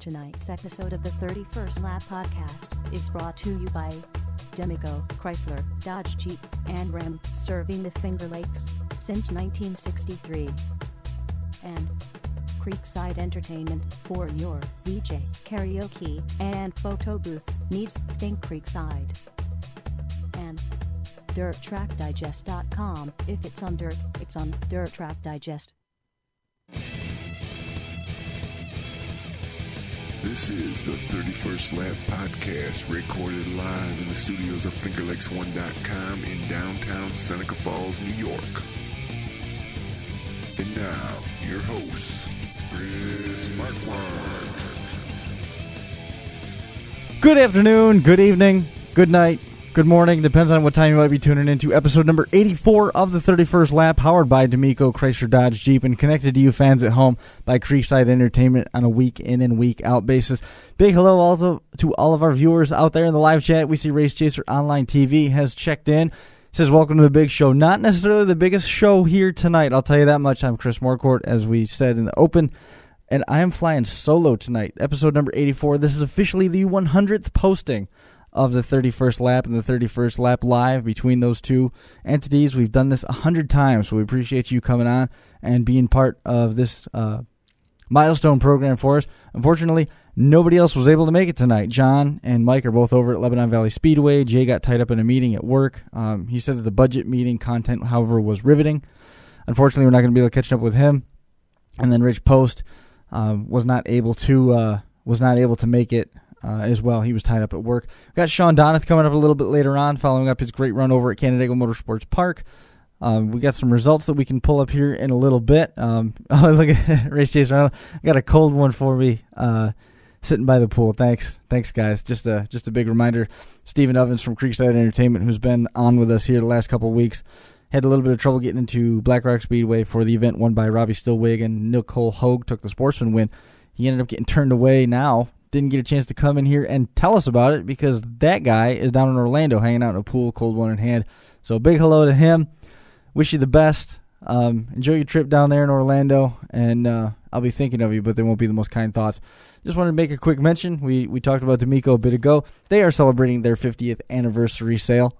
Tonight's episode of the 31st Lap Podcast is brought to you by D'Amico, Chrysler, Dodge Jeep, and Ram, serving the Finger Lakes since 1963. And Creekside Entertainment, for your DJ, karaoke, and photo booth needs, think Creekside. And DirtTrackDigest.com, if it's on dirt, it's on Dirt Track Digest. This is the 31st Lap Podcast, recorded live in the studios of FingerLakes1.com in downtown Seneca Falls, New York. And now, your hosts, Chris Marquardt. Good afternoon, good evening, good night, good morning, depends on what time you might be tuning into episode number 84 of the 31st Lap, powered by D'Amico, Chrysler, Dodge, Jeep, and connected to you fans at home by Creekside Entertainment on a week in and week out basis. Big hello also to all of our viewers out there in the live chat. We see Race Chaser Online TV has checked in. Says, welcome to the big show. Not necessarily the biggest show here tonight, I'll tell you that much. I'm Chris Marquardt, as we said in the open, and I am flying solo tonight. Episode number 84. This is officially the 100th posting of the 31st Lap and the 31st Lap Live. Between those two entities, we've done this 100 times, so we appreciate you coming on and being part of this milestone program for us. Unfortunately, nobody else was able to make it tonight. John and Mike are both over at Lebanon Valley Speedway. Jay got tied up in a meeting at work. He said that the budget meeting content, however, was riveting. Unfortunately, we're not going to be able to catch up with him. And then Rich Post was not able to make it as well. He was tied up at work. We've got Shawn coming up a little bit later on, following up his great run over at Canandaigua Motorsports Park. We got some results that we can pull up here in a little bit. Look at Race Chaser. I got a cold one for me sitting by the pool. Thanks guys. Just a big reminder. Stephen Ovens from Creekside Entertainment, who's been on with us here the last couple of weeks, had a little bit of trouble getting into Black Rock Speedway for the event won by Robbie Stillwig, and Nicole Hogue took the sportsman win. He ended up getting turned away now. Didn't get a chance to come in here and tell us about it because that guy is down in Orlando hanging out in a pool, cold one in hand. So big hello to him. Wish you the best. Enjoy your trip down there in Orlando, and I'll be thinking of you, but they won't be the most kind thoughts. Just wanted to make a quick mention. We talked about D'Amico a bit ago. They are celebrating their 50th anniversary sale.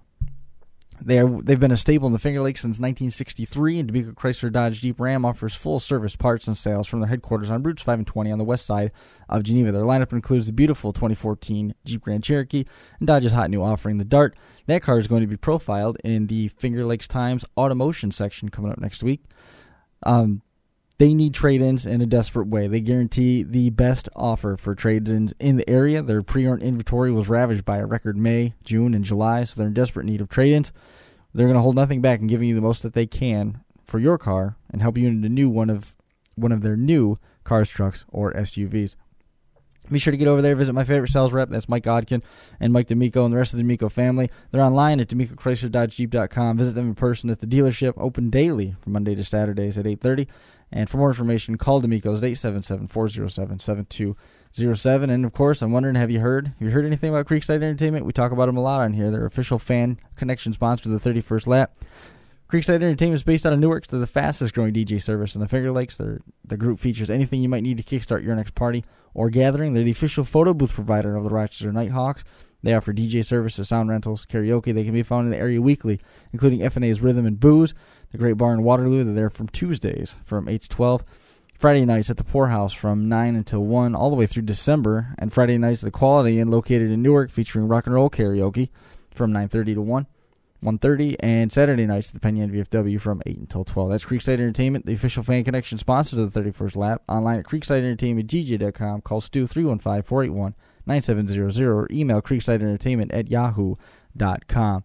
They've been a staple in the Finger Lakes since 1963, and D'Amico Chrysler Dodge Jeep Ram offers full-service parts and sales from their headquarters on Routes 5 and 20 on the west side of Geneva. Their lineup includes the beautiful 2014 Jeep Grand Cherokee and Dodge's hot new offering, the Dart. That car is going to be profiled in the Finger Lakes Times Automotion section coming up next week. They need trade-ins in a desperate way. They guarantee the best offer for trade-ins in the area. Their pre-owned inventory was ravaged by a record May, June, and July, so they're in desperate need of trade-ins. They're going to hold nothing back in giving you the most that they can for your car and help you into one of their new cars, trucks, or SUVs. Be sure to get over there, visit my favorite sales rep. That's Mike Godkin and Mike D'Amico and the rest of the D'Amico family. They're online at D'AmicoChryslerDodgeJeep.com. Visit them in person at the dealership, open daily from Monday to Saturdays at 8:30. And for more information, call D'Amico's at 877-407-7207. And, of course, I'm wondering, have you heard anything about Creekside Entertainment? We talk about them a lot on here. They're official fan connection sponsor of the 31st Lap. Creekside Entertainment is based out of Newark. They're the fastest-growing DJ service in the Finger Lakes. The group features anything you might need to kickstart your next party or gathering. They're the official photo booth provider of the Rochester Nighthawks. They offer DJ services, sound rentals, karaoke. They can be found in the area weekly, including FNA's Rhythm and Booze, the Great Bar in Waterloo. They're there from Tuesdays from 8 to 12. Friday nights at the Poorhouse from 9 until 1, all the way through December. And Friday nights at the Quality Inn located in Newark, featuring rock and roll karaoke from 9:30 to 1:30. And Saturday nights at the Penny VFW from 8 until 12. That's Creekside Entertainment, the official fan connection sponsor of the 31st Lap. Online at CreeksideEntertainmentDJ.com. Call Stu 315-481-9700 or email CreeksideEntertainment@yahoo.com.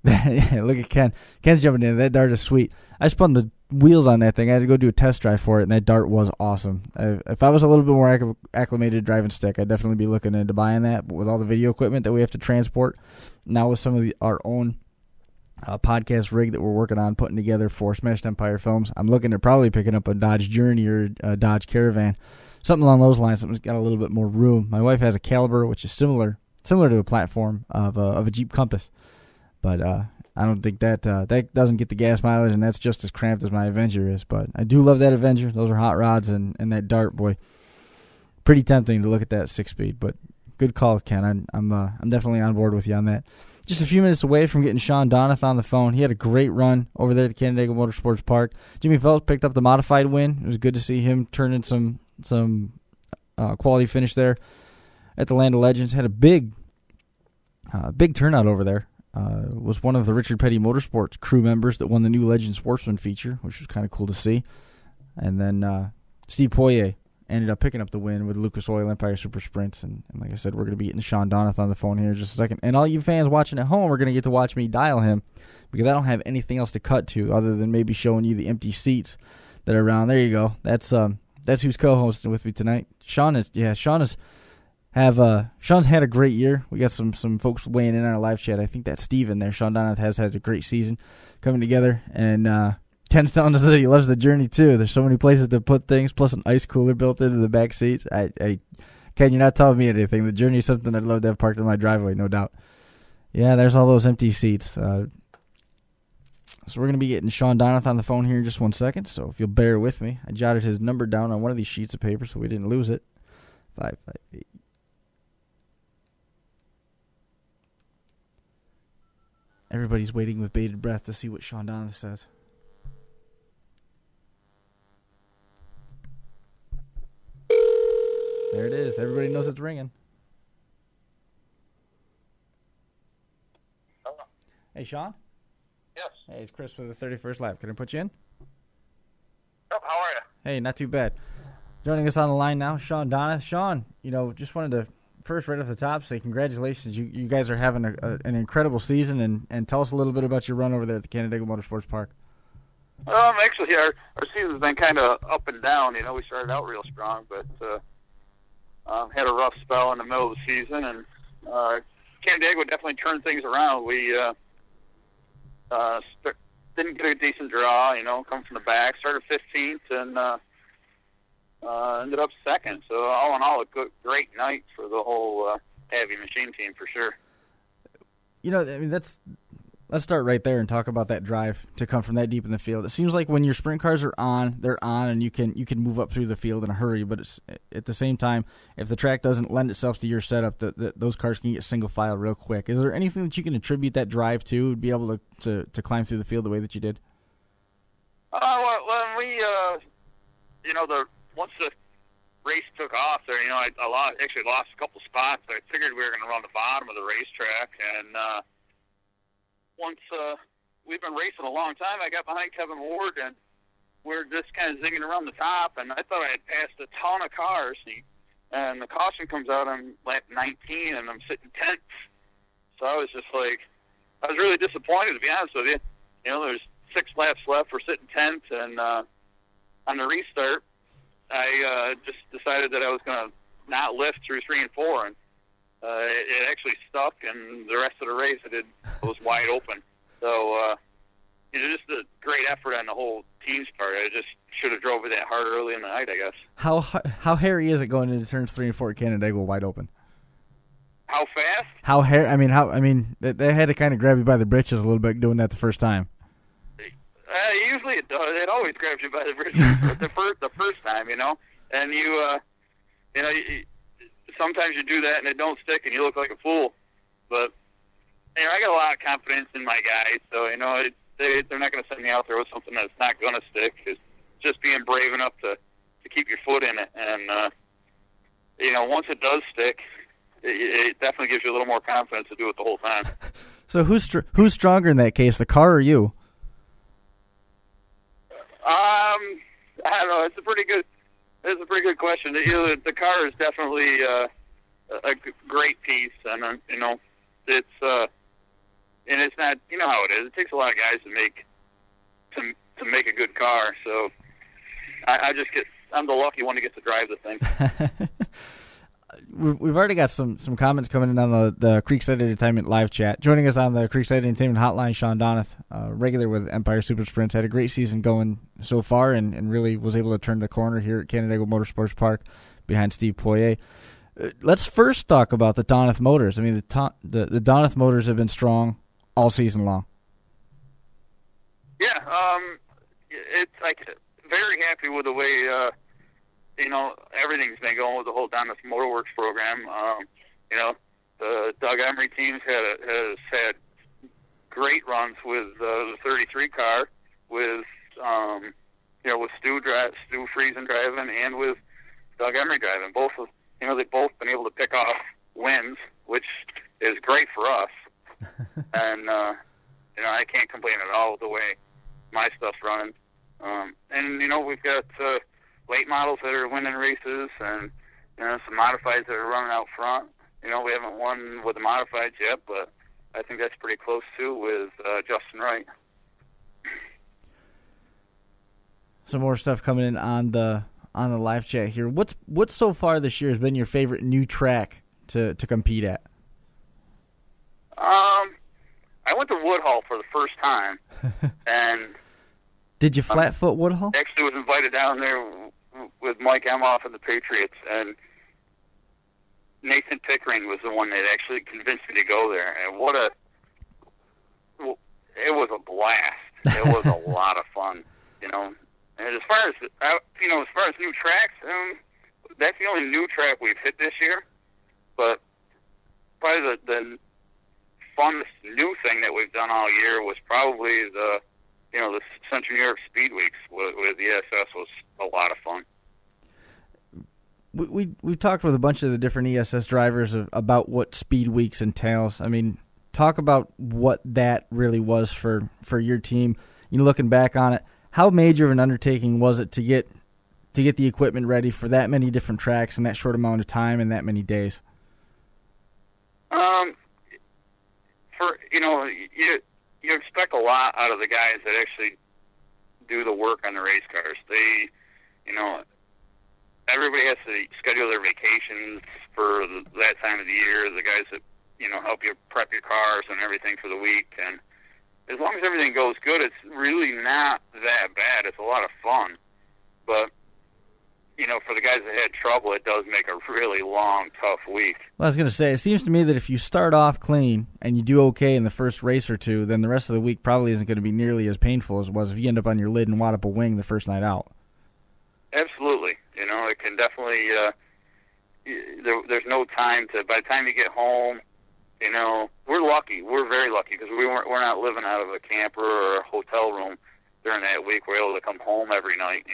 Look at Ken. Ken's jumping in. That Dart is sweet. I spun the wheels on that thing. I had to go do a test drive for it, and that Dart was awesome. If I was a little bit more acclimated driving stick, I'd definitely be looking into buying that. But with all the video equipment that we have to transport, now with some of our own podcast rig that we're working on putting together for Smashed Empire Films, I'm looking at probably picking up a Dodge Journey or a Dodge Caravan, something along those lines. Something's got a little bit more room. My wife has a Caliber, which is similar to the platform of a Jeep Compass. But I don't think that doesn't get the gas mileage, and that's just as cramped as my Avenger is. But I do love that Avenger. Those are hot rods, and that Dart, boy, pretty tempting to look at that 6-speed. But good call, Ken. I'm definitely on board with you on that. Just a few minutes away from getting Shawn Donath on the phone. He had a great run over there at the Canandaigua Motorsports Park. Jimmy Phelps picked up the modified win. It was good to see him turn in some quality finish there at the Land of Legends. Had a big turnout over there. Was one of the Richard Petty Motorsports crew members that won the new Legend Sportsman feature, which was kind of cool to see. And then Steve Poirier ended up picking up the win with Lucas Oil Empire Super Sprints. And like I said, we're going to be getting Shawn Donath on the phone here in just a second. And all you fans watching at home are going to get to watch me dial him because I don't have anything else to cut to other than maybe showing you the empty seats that are around. There you go. That's who's co-hosting with me tonight. Shawn's had a great year. We got some folks weighing in on our live chat. I think that's Steven there. Shawn Donath has had a great season coming together. And Ken's telling us that he loves the journey, too. There's so many places to put things, plus an ice cooler built into the back seats. Ken, you're not telling me anything. The journey is something I'd love to have parked in my driveway, no doubt. Yeah, there's all those empty seats. So we're going to be getting Shawn Donath on the phone here in just 1 second, so if you'll bear with me. I jotted his number down on one of these sheets of paper so we didn't lose it. 558. Everybody's waiting with bated breath to see what Shawn Donath says. There it is. Everybody knows it's ringing. Hello. Hey, Shawn? Yes. Hey, it's Chris for the 31st lap. Can I put you in? Oh, how are you? Hey, not too bad. Joining us on the line now, Shawn Donath. Shawn, just wanted to first right off the top say congratulations. You guys are having an incredible season, and tell us a little bit about your run over there at the Canandaigua Motorsports Park. Actually, our season's been kind of up and down. We started out real strong, but had a rough spell in the middle of the season, and Canandaigua definitely turned things around. We didn't get a decent draw, come from the back, started 15th, and ended up second. So all in all, a great night for the whole heavy machine team for sure. Let's start right there and talk about that drive to come from that deep in the field. It seems like when your sprint cars are on, they're on, and you can move up through the field in a hurry. But it's, at the same time, if the track doesn't lend itself to your setup, those cars can get single file real quick. Is there anything that you can attribute that drive to be able to climb through the field the way that you did? When we, once the race took off there, I actually lost a couple spots. I figured we were going to run the bottom of the racetrack, and once we've been racing a long time, I got behind Kevin Ward, and we're just kind of zigging around the top, and I thought I had passed a ton of cars, and the caution comes out on lap 19, and I'm sitting 10th. So I was just like, I was really disappointed, to be honest with you. There's 6 laps left, we're sitting 10th, and on the restart, I just decided that I was going to not lift through 3 and 4, and it actually stuck, and the rest of the race it was wide open. So just a great effort on the whole team's part. I just should have drove it that hard early in the night, I guess. How hairy is it going into turns 3 and 4 at Canandaigua wide open? How fast? They had to kind of grab you by the britches a little bit doing that the first time. Usually it does. It always grabs you by the britches the first time, and you sometimes you do that and it don't stick and you look like a fool. But I got a lot of confidence in my guys, so they're not going to send me out there with something that's not going to stick. It's just being brave enough to keep your foot in it, and once it does stick, it definitely gives you a little more confidence to do it the whole time. So who's stronger in that case, the car or you? I don't know. It's a pretty good question. The car is definitely a great piece, and it's and it's not. You know how it is. It takes a lot of guys to make a good car. So I'm the lucky one to get to drive the thing. We've already got some comments coming in on the Creekside Entertainment live chat. Joining us on the Creekside Entertainment hotline, Shawn Donath, regular with Empire Super Sprints, had a great season going so far and really was able to turn the corner here at Canandaigua Motorsports Park behind Steve Poirier. Let's first talk about the Donath motors. The Donath motors have been strong all season long. Yeah, it's like very happy with the way everything's been going with the whole Donna's Motorworks program. The Doug Emery teams has had great runs with the 33 car, with with Stu Friesen driving, and with Doug Emery driving. They've both been able to pick off wins, which is great for us. And I can't complain at all with the way my stuff's running. And we've got late models that are winning races, and some modifieds that are running out front. We haven't won with the modifieds yet, but I think that's pretty close too with Justin Wright. Some more stuff coming in on the live chat here. What's so far this year has been your favorite new track to compete at? I went to Woodhull for the first time, and did you flatfoot Woodhull? Actually, was invited down there with Mike Emhoff and the Patriots, and Nathan Pickering was the one that actually convinced me to go there. And it was a blast. It was a lot of fun, And as far as new tracks, that's the only new track we've hit this year. But probably the funnest new thing that we've done all year was probably the Central New York Speed Weeks with the ESS was a lot of fun. We've talked with a bunch of the different ESS drivers about what Speed Weeks entails. I mean, talk about what that really was for your team. Looking back on it, how major of an undertaking was it to get the equipment ready for that many different tracks in that short amount of time and that many days? You expect a lot out of the guys that actually do the work on the race cars. They, everybody has to schedule their vacations for that time of the year. The guys that, help you prep your cars and everything for the week. And as long as everything goes good, it's really not that bad. It's a lot of fun. But, for the guys that had trouble, it does make a really long, tough week. Well, I was going to say, it seems to me that if you start off clean and you do okay in the first race or two, then the rest of the week probably isn't going to be nearly as painful as it was if you end up on your lid and wad up a wing the first night out. Absolutely. It can definitely, there's no time by the time you get home, we're lucky. We're very lucky because we're not living out of a camper or a hotel room during that week. We're able to come home every night,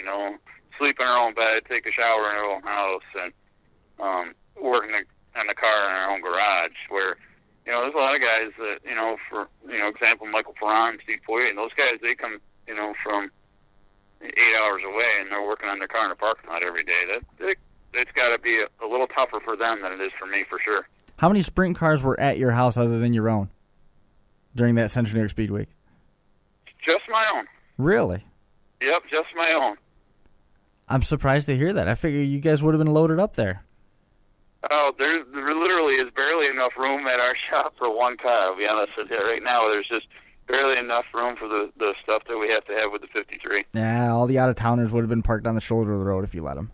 sleep in our own bed, take a shower in our own house, and work in the car in our own garage. Where there's a lot of guys that for example, Michael Perron, Steve Poirier, and those guys, they come from 8 hours away and they're working on their car in the parking lot every day. It's got to be a little tougher for them than it is for me, for sure. How many sprint cars were at your house other than your own during that Central New York Speed Week? Just my own. Really? Yep, just my own. I'm surprised to hear that. I figure you guys would have been loaded up there. Oh, there literally is barely enough room at our shop for one car, I'll be honest with you. Right now, there's just barely enough room for the stuff that we have to have with the 53. Yeah, all the out-of-towners would have been parked on the shoulder of the road if you let them.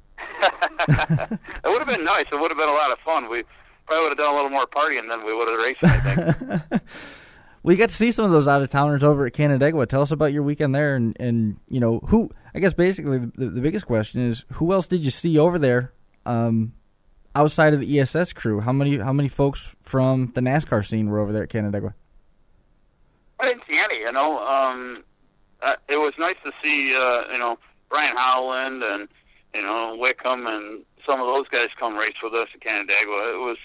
It would have been nice. It would have been a lot of fun. We probably would have done a little more partying than we would have raced, I think. We got to see some of those out-of-towners over at Canandaigua. Tell us about your weekend there, and who, I guess basically the biggest question is, who else did you see over there outside of the ESS crew? How many folks from the NASCAR scene were over there at Canandaigua? I didn't see any, it was nice to see, Brian Howland and, Wickham and some of those guys come race with us at Canandaigua. It was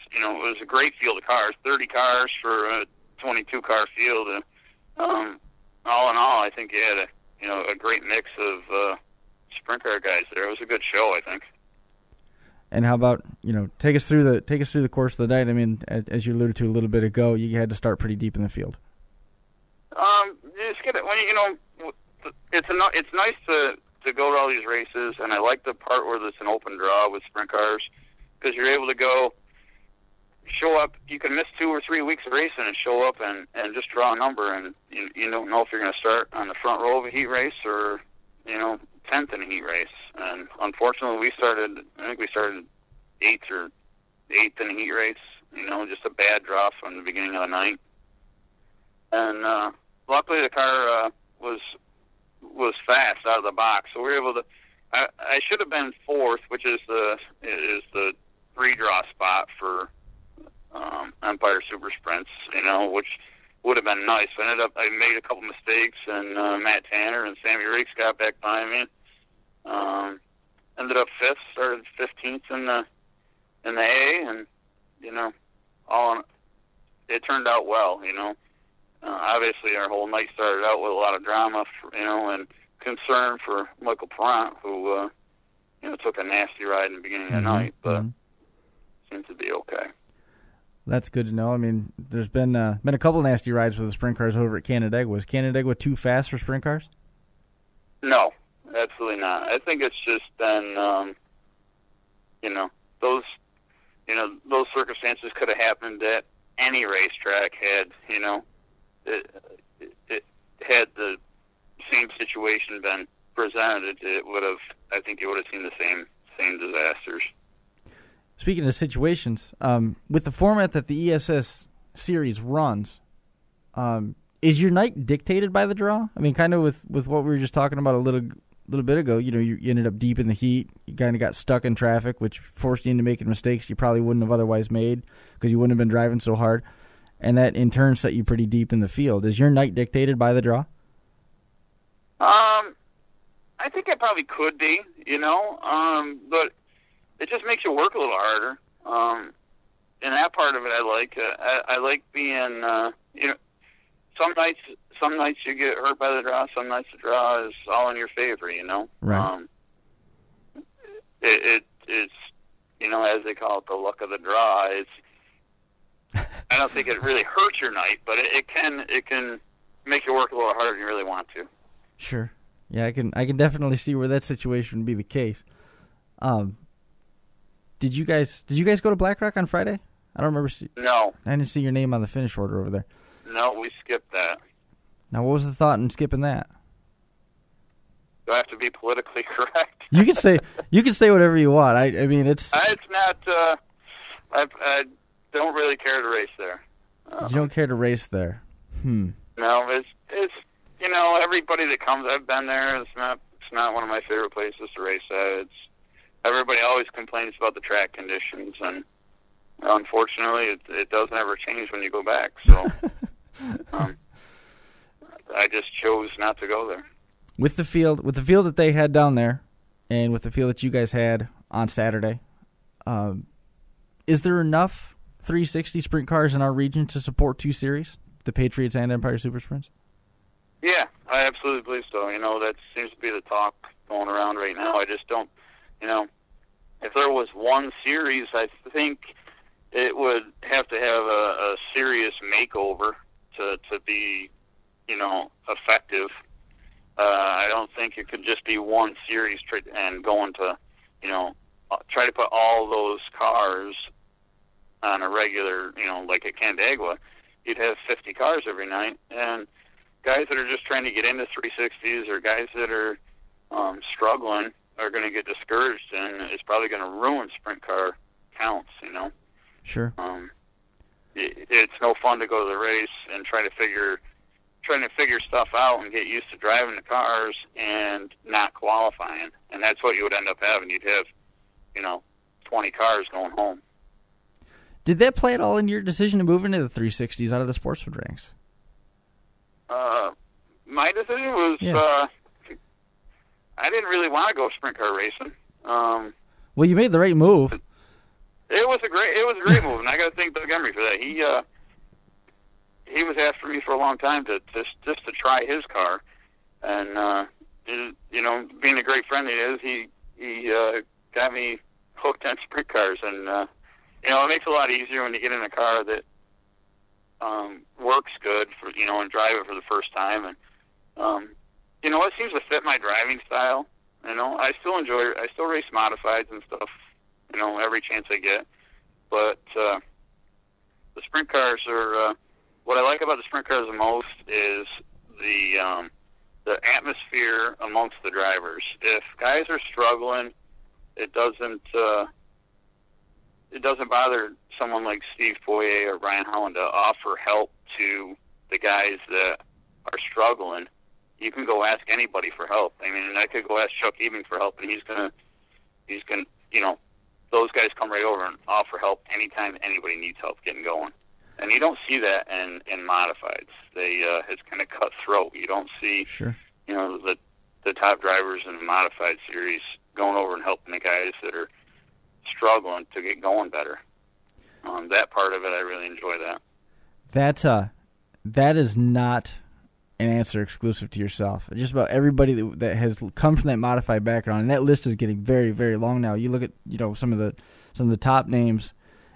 a great field of cars, 30 cars for a 22-car field. And, all in all, I think you had a great mix of sprint car guys there. It was a good show, I think. And how about, take us through the course of the night? I mean, as you alluded to a little bit ago, you had to start pretty deep in the field. Just get it when it's nice to go to all these races, and I like the part where it's an open draw with sprint cars because you're able to go show up. You can miss 2 or 3 weeks of racing and show up and just draw a number, and you don't know if you're going to start on the front row of a heat race or 10th in a heat race. And unfortunately, I think we started 8th in a heat race. Just a bad draw from the beginning of the night. And luckily, the car was fast out of the box, so we were able to. I should have been fourth, which is the 3-draw spot for Empire Super Sprints, which would have been nice. I made a couple mistakes, and Matt Tanner and Sammy Riggs got back by me. Ended up fifth, started 15th in the A, and it turned out well. Obviously our whole night started out with a lot of drama, and concern for Michael Perrant, who took a nasty ride in the beginning of the night, but seemed to be okay. That's good to know. I mean, there's been a couple nasty rides with the sprint cars over at Canandaigua. Was Canandaigua too fast for sprint cars? No, absolutely not. I think it's just been, those circumstances could have happened at any racetrack had, it had the same situation been presented. I think you would have seen the same disasters. Speaking of situations, with the format that the ESS series runs, is your night dictated by the draw? I mean, kind of with what we were just talking about a little bit ago. You ended up deep in the heat. You kind of got stuck in traffic, which forced you into making mistakes you probably wouldn't have otherwise made because you wouldn't have been driving so hard. And that, in turn, set you pretty deep in the field. Is your night dictated by the draw? I think it probably could be, but it just makes you work a little harder. And that part of it I like. I like being, some nights you get hurt by the draw, some nights the draw is all in your favor, Right. It's, as they call it, the luck of the draw. I don't think it really hurts your night, but it can make you work a little harder than you really want to. Sure. Yeah, I can definitely see where that situation would be the case. Did you guys go to Black Rock on Friday? I don't remember. No. I didn't see your name on the finish order over there. No, we skipped that. Now, what was the thought in skipping that? Do I have to be politically correct? You can say whatever you want. I mean, it's not. I don't really care to race there. You don't care to race there. No, it's everybody that comes. I've been there. It's not one of my favorite places to race at. Everybody always complains about the track conditions, and unfortunately, it doesn't ever change when you go back. So, I just chose not to go there. With the field that they had down there, and with the field that you guys had on Saturday, is there enough 360 sprint cars in our region to support two series, the Patriots and Empire Super Sprints? Yeah, I absolutely believe so. That seems to be the talk going around right now. I just don't, if there was one series, I think it would have to have a serious makeover to be, effective. I don't think it could just be one series and going to, try to put all those cars on a regular, like at Canandaigua. You'd have 50 cars every night, and guys that are just trying to get into 360s or guys that are struggling are going to get discouraged, and it's probably going to ruin sprint car counts, Sure. It's no fun to go to the race and trying to figure stuff out and get used to driving the cars and not qualifying. And that's what you would end up having. You'd have, 20 cars going home. Did that play at all in your decision to move into the 360s out of the sportsman ranks? My decision was, I didn't really want to go sprint car racing. Well, you made the right move. It was a great move, and I got to thank Doug Emery for that. He was after me for a long time to try his car, and being a great friend he is, he got me hooked on sprint cars, and it makes it a lot easier when you get in a car that works good for and drive it for the first time, and it seems to fit my driving style. I still race modifieds and stuff, every chance I get, but the sprint cars are. What I like about the sprint cars the most is the atmosphere amongst the drivers. If guys are struggling, it doesn't bother someone like Steve Foyer or Brian Holland to offer help to the guys that are struggling, you can go ask anybody for help. I mean, I could go ask Chuck Ebing for help, and he's gonna, you know, those guys come right over and offer help anytime anybody needs help getting going. And you don't see that in modifieds. It's kind of cutthroat. You don't see, Sure. you know, the top drivers in the modified series going over and helping the guys that are struggling to get going better. That part of it, I really enjoy that. That is not an answer exclusive to yourself. Just about everybody that has come from that modified background, and that list is getting very, very long now. You look at, you know, some of the top names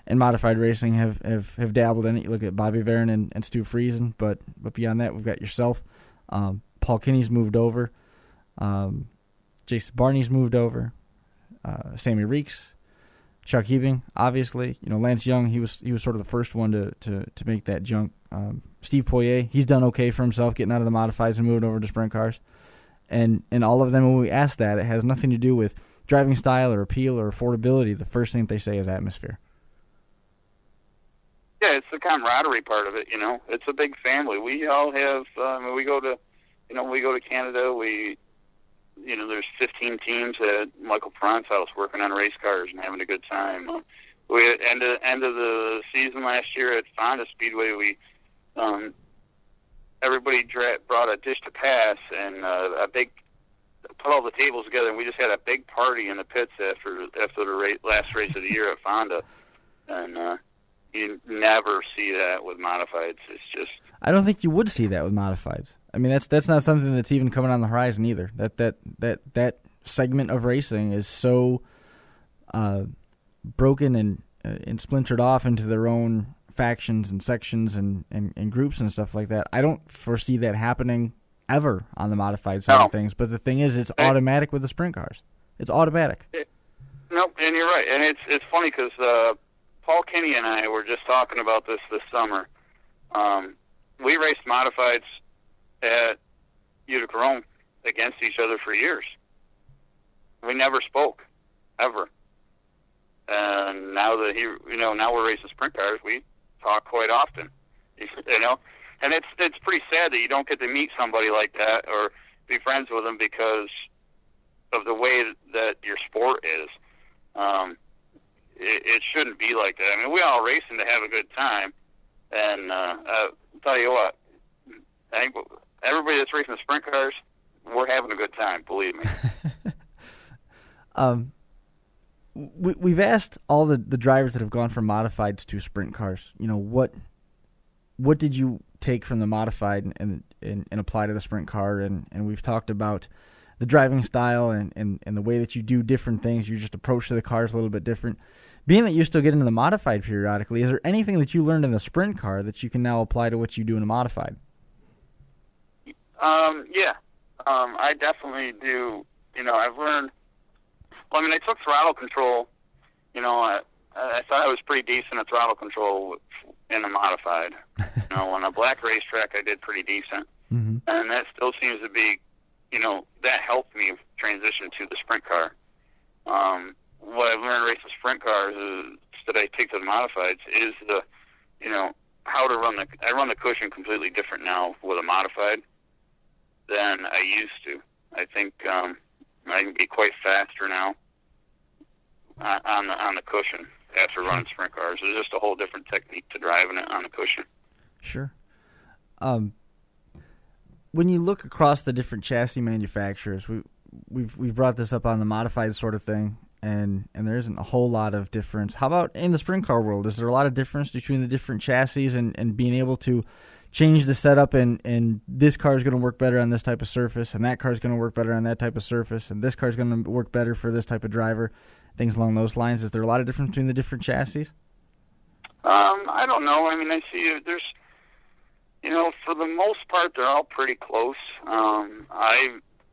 in modified racing have dabbled in it. You look at Bobby Varon and Stu Friesen, but beyond that, we've got yourself. Paul Kinney's moved over. Jason Barney's moved over. Sammy Reeks, Chuck Ebing, obviously. You know, Lance Young, he was sort of the first one to make that jump. Steve Poirier, he's done okay for himself getting out of the modifieds and moving over to sprint cars. And all of them, when we ask that, it has nothing to do with driving style or appeal or affordability. The first thing they say is atmosphere. Yeah, it's the camaraderie part of it, you know. It's a big family. We all have, we go to Canada, there's 15 teams at Michael Perron's house working on race cars and having a good time. We at end of the season last year at Fonda Speedway, everybody brought a dish to pass and put all the tables together, and we just had a big party in the pits after the last race of the year at Fonda, and you never see that with modifieds. It's just, I don't think you would see that with modifieds. I mean, that's not something that's even coming on the horizon either. That segment of racing is so broken and splintered off into their own factions and sections and groups and stuff like that. I don't foresee that happening ever on the modified side of things. But the thing is, it's automatic with the sprint cars. It's automatic. Nope, and you're right. And it's funny because Paul Kinney and I were just talking about this summer. We raced modifieds at Utica Rome against each other for years. We never spoke, ever. And now that now we're racing sprint cars, we talk quite often. You know, and it's pretty sad that you don't get to meet somebody like that or be friends with them because of the way that your sport is. It shouldn't be like that. I mean, we all racing to have a good time, and I'll tell you what, I think everybody that's racing the sprint cars, we're having a good time, believe me. We've asked all the drivers that have gone from modifieds to sprint cars, you know, what did you take from the modified and apply to the sprint car? And we've talked about the driving style and the way that you do different things. You just approach to the cars a little bit different. Being that you still get into the modified periodically, is there anything that you learned in the sprint car that you can now apply to what you do in a modified? Yeah. I definitely do. You know, I've learned, well, I mean, I took throttle control. You know, I thought I was pretty decent at throttle control in the modified. You know, on a black racetrack, I did pretty decent. Mm-hmm. And that still seems to be, you know, that helped me transition to the sprint car. What I've learned racing sprint cars that I take to the modifieds is how to run I run the cushion completely different now with a modified than I used to. I think I can be quite faster now on the cushion after running sprint cars. There's just a whole different technique to driving it on the cushion. Sure. When you look across the different chassis manufacturers, we've brought this up on the modified sort of thing, and there isn't a whole lot of difference. How about in the sprint car world? Is there a lot of difference between the different chassis and being able to change the setup and this car is going to work better on this type of surface, and that car is going to work better on that type of surface, and this car is going to work better for this type of driver, things along those lines? Is there a lot of difference between the different chassis? I don't know. I mean, I see there's, you know, for the most part, they're all pretty close.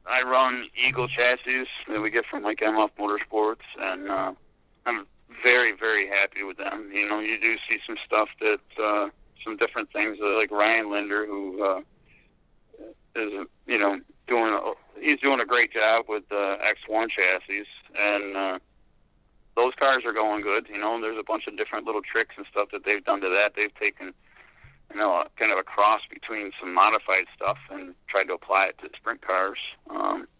I run Eagle chassis that we get from like MF Motorsports, and I'm very, very happy with them. You know, you do see some stuff that, some different things like Ryan Linder, who is, you know, doing a great job with the X1 chassis, and those cars are going good. You know, there's a bunch of different little tricks and stuff that they've done to that. They've taken kind of a cross between some modified stuff and tried to apply it to sprint cars.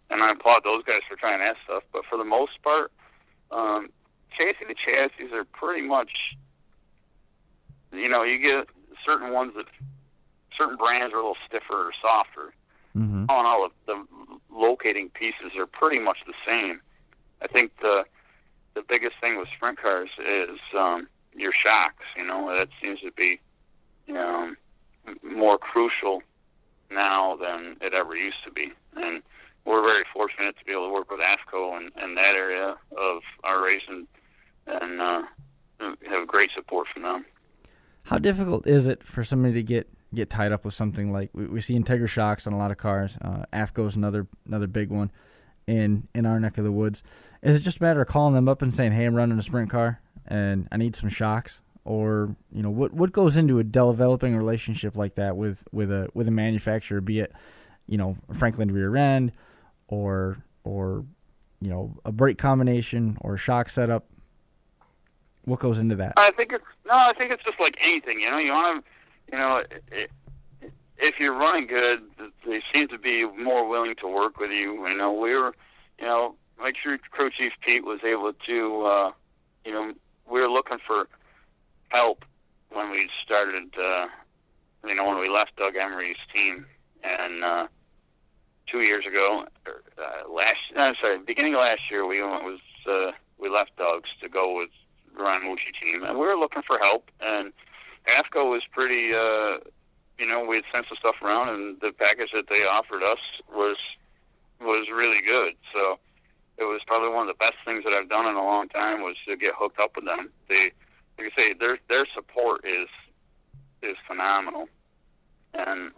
And I applaud those guys for trying that stuff. But for the most part, chassis to chassis are pretty much, you get certain ones that, certain brands are a little stiffer or softer. Mm-hmm. All of the locating pieces are pretty much the same. I think the biggest thing with sprint cars is your shocks. That seems to be more crucial now than it ever used to be. And we're very fortunate to be able to work with AFCO in that area of our racing and have great support from them. How difficult is it for somebody to get tied up with something like we see Integra shocks on a lot of cars? AFCO's another big one in our neck of the woods. Is it just a matter of calling them up and saying, "Hey, I'm running a sprint car and I need some shocks"? Or what goes into developing a relationship like that with a manufacturer, be it Franklin rear end or a brake combination or a shock setup? What goes into that? I think it's just like anything. You want to, if you're running good, they seem to be more willing to work with you. My crew chief Pete was able to, we were looking for help when we started, when we left Doug Emery's team, and 2 years ago, beginning of last year, we left Doug's to go with Ron Mushi team, and we were looking for help, and AFCO was pretty, we had sent some stuff around, and the package that they offered us was really good. So it was probably one of the best things that I've done in a long time was to get hooked up with them. Like I say, their support is phenomenal, and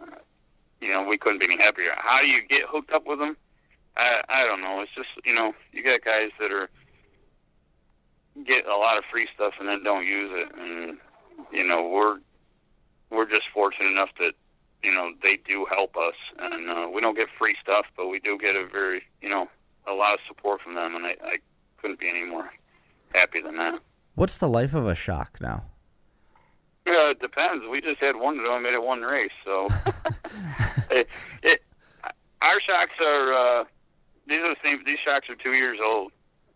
we couldn't be any happier. How do you get hooked up with them? I don't know. It's just you got guys that get a lot of free stuff and then don't use it, and we're just fortunate enough that they do help us, and we don't get free stuff, but we do get a lot of support from them, and I couldn't be any more happy than that. What's the life of a shock now? Yeah, it depends. We just had one that only made it one race, so our shocks are these are the same. These shocks are 2 years old.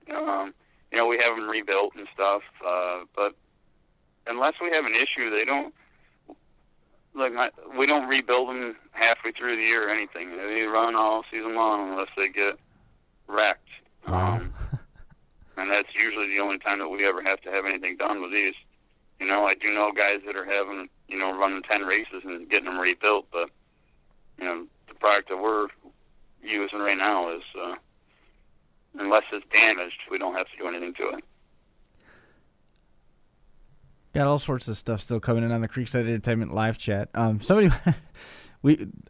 We have them rebuilt and stuff, but unless we have an issue, they don't. We don't rebuild them halfway through the year or anything. They run all season long unless they get wrecked. Wow. And that's usually the only time that we ever have to have anything done with these. I do know guys that are having, running 10 races and getting them rebuilt, but, the product that we're using right now is, unless it's damaged, we don't have to do anything to it. Got all sorts of stuff still coming in on the Creekside Entertainment live chat. Somebody,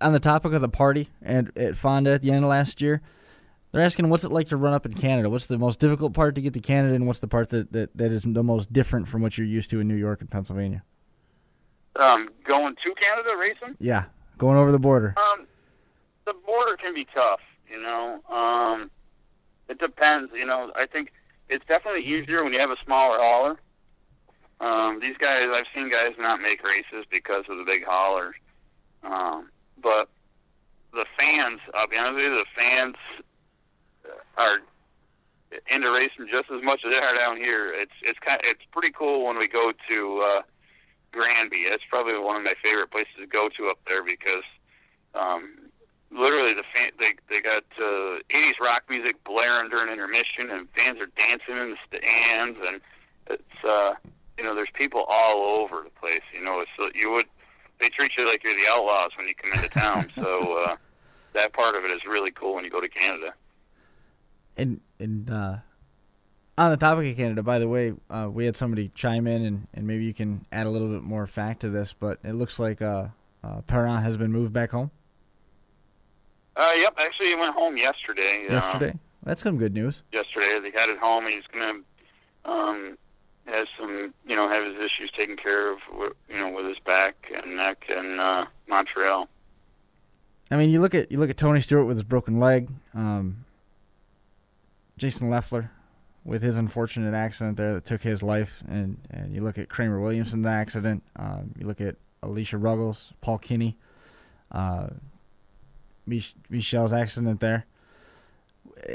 on the topic of the party at Fonda at the end of last year, they're asking what's it like to run up in Canada. What's the most difficult part to get to Canada, and what's the part that is the most different from what you're used to in New York and Pennsylvania? Going to Canada racing? Yeah, going over the border. The border can be tough, It depends, I think it's definitely easier when you have a smaller hauler. These guys, I've seen guys not make races because of the big hauler. But the fans, I'll be honest with you, the fans are into racing just as much as they are down here. It's pretty cool when we go to Granby. That's probably one of my favorite places to go to up there because literally they got 80s rock music blaring during intermission, and fans are dancing in the stands, and it's there's people all over the place. They treat you like you're the outlaws when you come into town. So that part of it is really cool when you go to Canada. And on the topic of Canada, by the way, we had somebody chime in, and maybe you can add a little bit more fact to this, but it looks like Perrin has been moved back home. Yep, actually he went home yesterday. Yesterday? That's some good news. Yesterday, they got it home, and he's going to has some, have his issues taken care of, with his back and neck in Montreal. I mean, you look at Tony Stewart with his broken leg, Jason Leffler with his unfortunate accident there that took his life, and you look at Kramer Williamson's accident, you look at Alicia Ruggles, Paul Kinney, Michelle's accident there.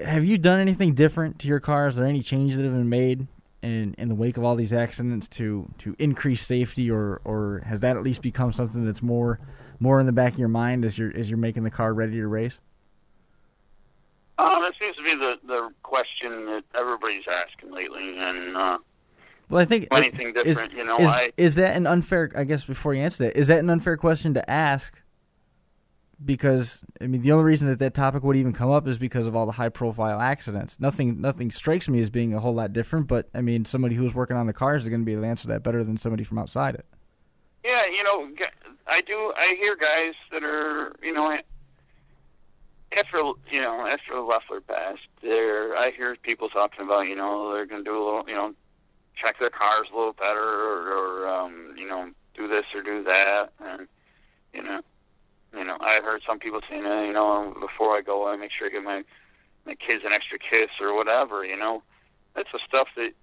Have you done anything different to your car? Is there any changes that have been made in the wake of all these accidents to increase safety, or has that at least become something that's more in the back of your mind as you're making the car ready to race? That seems to be the question that everybody's asking lately, and well, I think anything different, is that an unfair? I guess before you answer that, is that an unfair question to ask? Because I mean, the only reason that topic would even come up is because of all the high-profile accidents. Nothing strikes me as being a whole lot different. But I mean, somebody who's working on the cars is going to be able to answer that better than somebody from outside it. Yeah, I hear guys that are, after Leffler passed, I hear people talking about, they're going to do a little, check their cars a little better, or do this or do that, and I heard some people saying, before I go, I make sure I give my kids an extra kiss or whatever. That's the stuff that,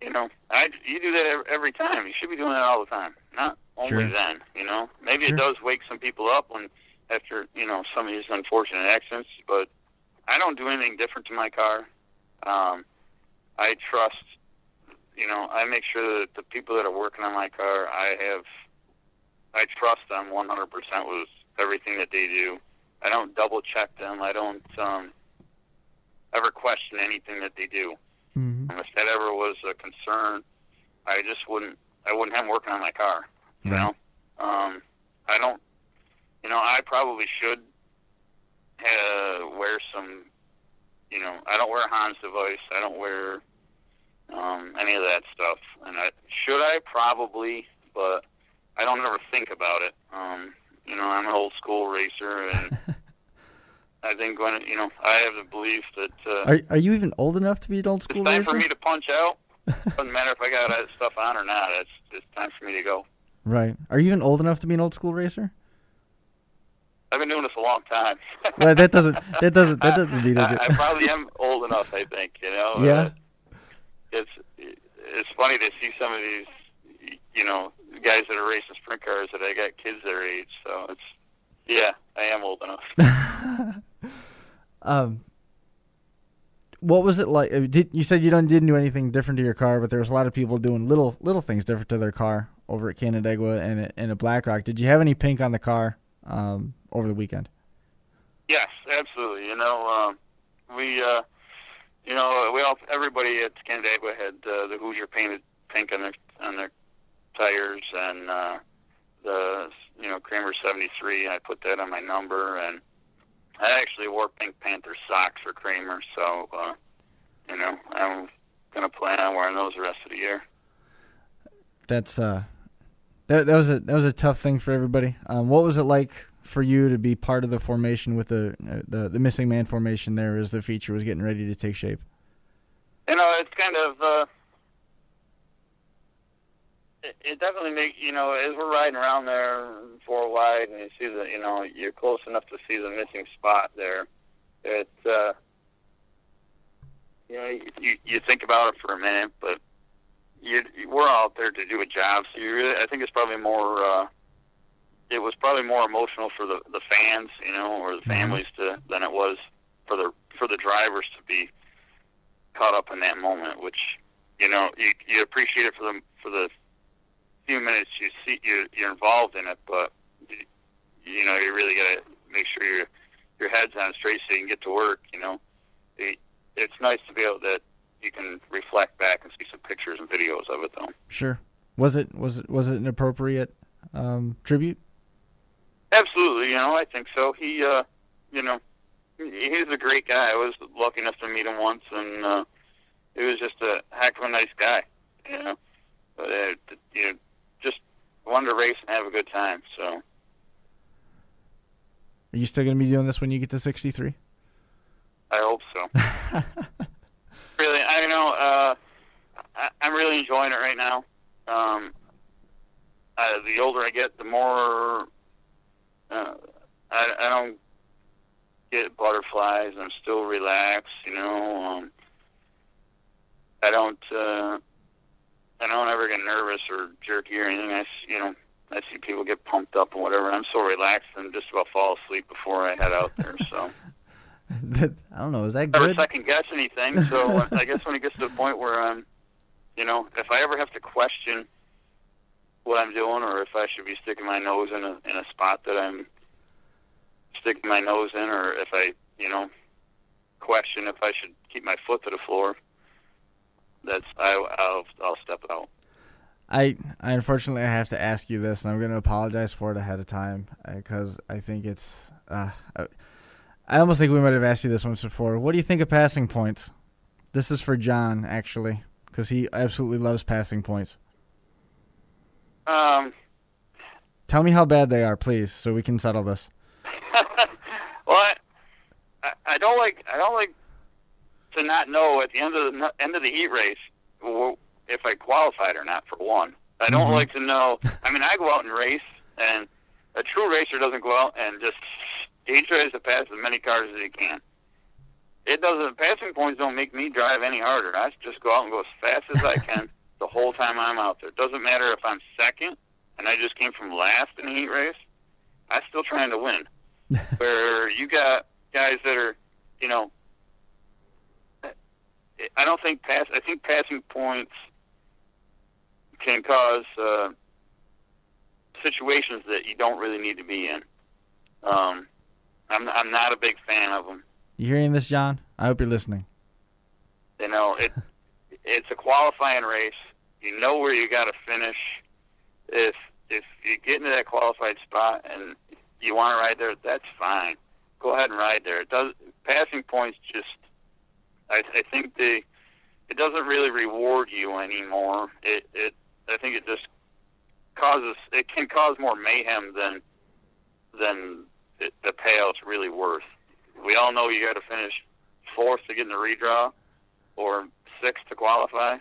you do that every time. You should be doing that all the time, not only then. Maybe it does wake some people up after some of these unfortunate accidents, but I don't do anything different to my car. I trust. I make sure that the people that are working on my car, I trust them 100% with everything that they do. I don't double check them. I don't ever question anything that they do. Mm-hmm. If that ever was a concern, I wouldn't have them working on my car. I don't. I probably should wear some. I don't wear a Hans device. I don't wear any of that stuff. And should I? Probably, but I don't ever think about it. I'm an old school racer, and I think I have the belief that. Are you even old enough to be an old school racer? It's time for me to punch out. Doesn't matter if I got that stuff on or not. It's time for me to go. Right. Are you even old enough to be an old school racer? I've been doing this a long time. Well, that doesn't mean it. I probably am old enough. I think. Yeah. It's funny to see some of these. Guys that are racing sprint cars that I got kids their age. So I am old enough. What was it like? You said you didn't do anything different to your car, but there was a lot of people doing little things different to their car over at Canandaigua and at Black Rock. Did you have any pink on the car over the weekend? Yes, absolutely. Everybody at Canandaigua had the Hoosier painted pink on their tires, and the Kramer 73. I put that on my number, and I actually wore Pink Panther socks for Kramer, so I'm gonna plan on wearing those the rest of the year. That's that was a tough thing for everybody. What was it like for you to be part of the formation with the missing man formation there as the feature was getting ready to take shape? It's kind of. It definitely makes, as we're riding around there 4 wide and you see you're close enough to see the missing spot there. You think about it for a minute, but we're out there to do a job. So I think it's probably more, it was probably more emotional for the fans, or the families than it was for the drivers to be caught up in that moment, which, you appreciate it for the few minutes you're involved in it, but you really got to make sure your head's on straight so you can get to work. It's nice to be able that you can reflect back and see some pictures and videos of it, though. Sure. Was it an appropriate tribute? Absolutely. I think so. He he's a great guy. I was lucky enough to meet him once, and he was just a heck of a nice guy. But just wanted to race and have a good time. So, are you still going to be doing this when you get to 63? I hope so. Really, I'm really enjoying it right now. The older I get, the more I don't get butterflies. I'm still relaxed. I don't ever get nervous or jerky or anything. I I see people get pumped up and whatever. I'm so relaxed and just about fall asleep before I head out there. So I don't know. Is that never good? second guess anything. So I guess when it gets to the point where I'm, if I ever have to question what I'm doing, or if I should be sticking my nose in a spot that I'm sticking my nose in, or if I, question if I should keep my foot to the floor, I'll step out. I unfortunately I have to ask you this, and I'm going to apologize for it ahead of time because I think it's. I almost think we might have asked you this once before. What do you think of passing points? This is for John, actually, because he absolutely loves passing points. Tell me how bad they are, please, so we can settle this. Well, I don't like to not know at the end of the heat race if I qualified or not. For one, I don't like to know. I mean, I go out and race, and a true racer doesn't go out and he tries to pass as many cars as he can. It doesn't. Passing points don't make me drive any harder. I just go out and go as fast as I can the whole time I'm out there. It doesn't matter if I'm second and I just came from last in a heat race. I'm still trying to win. Where you got guys that are, I think passing points can cause situations that you don't really need to be in. I'm not a big fan of them. You hearing this, John? I hope you're listening. It's a qualifying race. You know where you got to finish. If you get into that qualified spot and you want to ride there, that's fine. Go ahead and ride there. Passing points just, I think it doesn't really reward you anymore. I think it just can cause more mayhem than the payout's really worth. We all know you got to finish fourth to get in the redraw or sixth to qualify.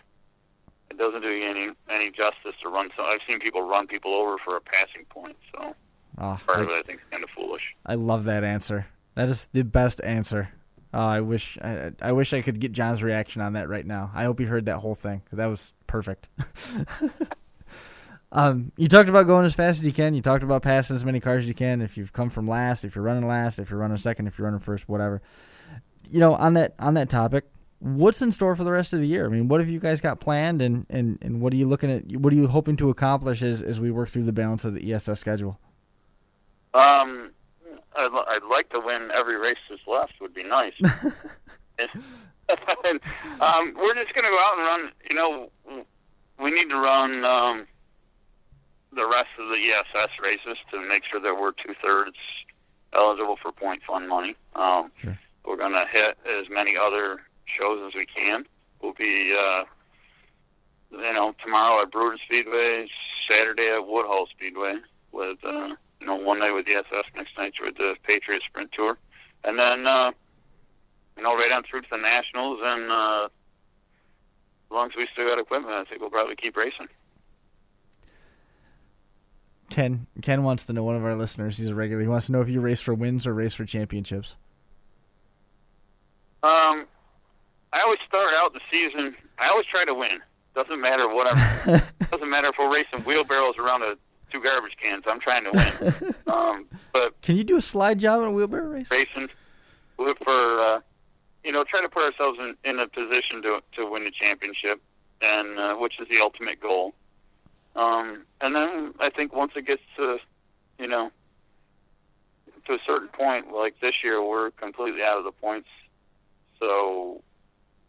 It doesn't do you any justice to run. So I've seen people run people over for a passing point. So part of it I think is kind of foolish. I love that answer. That is the best answer. I wish I could get John's reaction on that right now. I hope he heard that whole thing because that was perfect. You talked about going as fast as you can. You talked about passing as many cars as you can. If you've come from last, if you're running last, if you're running second, if you're running first, whatever. On that topic, what's in store for the rest of the year? I mean, what have you guys got planned, and what are you looking at? What are you hoping to accomplish as we work through the balance of the ESS schedule? I'd like to win every race that's left. Would be nice. We're just going to go out and run. We need to run the rest of the ESS races to make sure that we're 2/3 eligible for point fund money. Sure. We're going to hit as many other shows as we can. We'll be, tomorrow at Brewer Speedway, Saturday at Woodhull Speedway with, one night with ESS, next night with the Patriot Sprint Tour. And then, right on through to the Nationals, and as long as we still got equipment, I think we'll probably keep racing. Ken wants to know, one of our listeners, he's a regular, he wants to know if you race for wins or race for championships. I always start out the season, I always try to win. Doesn't matter what doesn't matter if we're racing wheelbarrows around two garbage cans. I'm trying to win. But can you do a slide job in a wheelbarrow race? Racing, look for, try to put ourselves in a position to win the championship, and which is the ultimate goal. And then I think once it gets to, to a certain point, like this year, we're completely out of the points. So,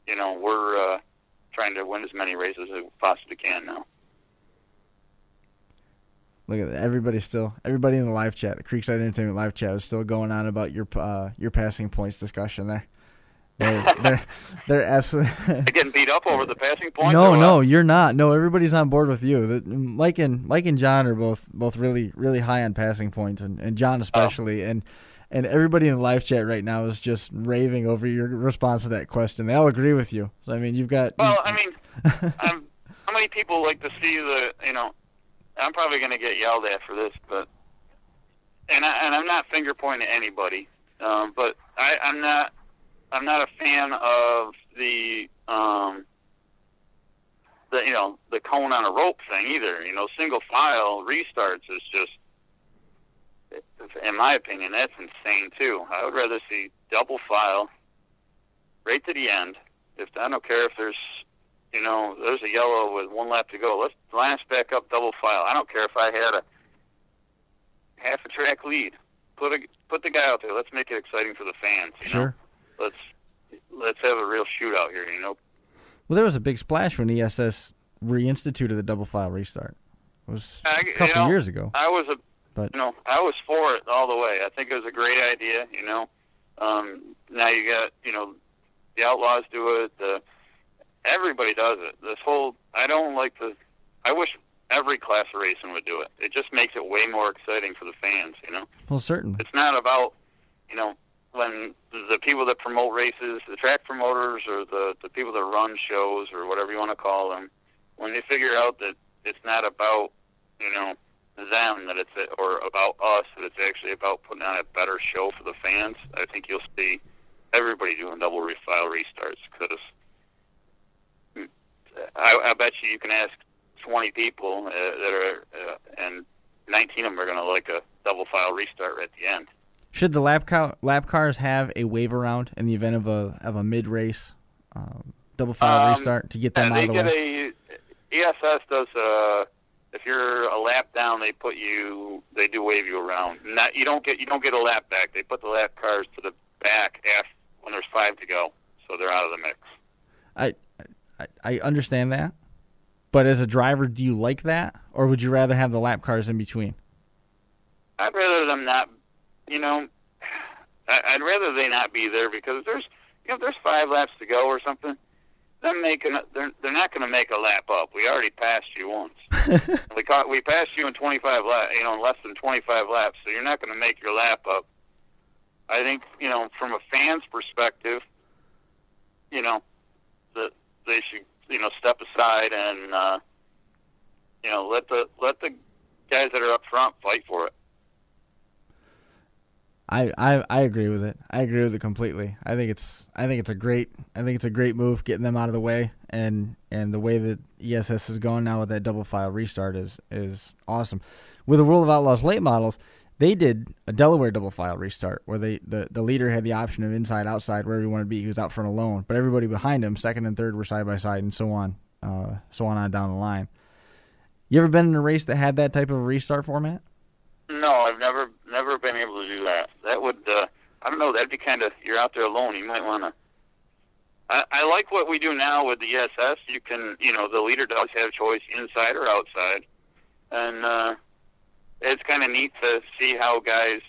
we're trying to win as many races as we possibly can now. Look at that. Everybody in the live chat, the Creekside Entertainment live chat, is still going on about your passing points discussion there. They're absolutely They're getting beat up over the passing points. No, you're not. No, everybody's on board with you. Mike and John are both really, really high on passing points, and John especially. And everybody in the live chat right now is just raving over your response to that question. They all agree with you. So, I mean, you've got. Well, I mean, how many people like to see I'm probably going to get yelled at for this, but and I'm not finger pointing at anybody, but I'm not a fan of the the cone on a rope thing either. Single file restarts is just, in my opinion, that's insane too. I would rather see double file right to the end. I don't care if there's a yellow with 1 lap to go. Let's line us back up double file. I don't care if I had a half a track lead. Put the guy out there. Let's make it exciting for the fans. Sure. Let's have a real shootout here. Well, there was a big splash when ESS reinstituted the double file restart. It was a couple years ago. I was for it all the way. I think it was a great idea. Now you got the Outlaws do it. Everybody does it. I wish every class of racing would do it. It just makes it way more exciting for the fans. Well, certainly. It's not about when the people that promote races, the track promoters, or the people that run shows, or whatever you want to call them, when they figure out that it's not about them, or about us, that it's actually about putting on a better show for the fans, I think you'll see everybody doing double file restarts. Because I bet you can ask 20 people that are, and 19 of them are going to like a double file restart at the end. Should the lap cars have a wave around in the event of a mid race double file restart to get them out of the way? ESS does. If you're a lap down, they do wave you around. You don't get a lap back. They put the lap cars to the back when there's 5 to go, so they're out of the mix. I understand that, but as a driver, do you like that, or would you rather have the lap cars in between? I'd rather them not. I'd rather they not be there, because if there's 5 laps to go or something, they're not going to make a lap up. We already passed you once. we passed you in 25 laps, in less than 25 laps, so you're not going to make your lap up. I think, from a fan's perspective, that they should, step aside and, let the guys that are up front fight for it. I agree with it. I agree with it completely. I think it's a great move, getting them out of the way, and the way that ESS is going now with that double file restart is awesome. With the World of Outlaws late models, they did a Delaware double file restart where the leader had the option of inside, outside, wherever he wanted to be. He was out front alone, but everybody behind him, second and third, were side by side, and so on down the line. You ever been in a race that had that type of a restart format? No, I've never been able to do that. That would, I don't know, that'd be kind of, you're out there alone. You might want to. I like what we do now with the ESS. You can, the leader does have choice inside or outside, and it's kind of neat to see how guys.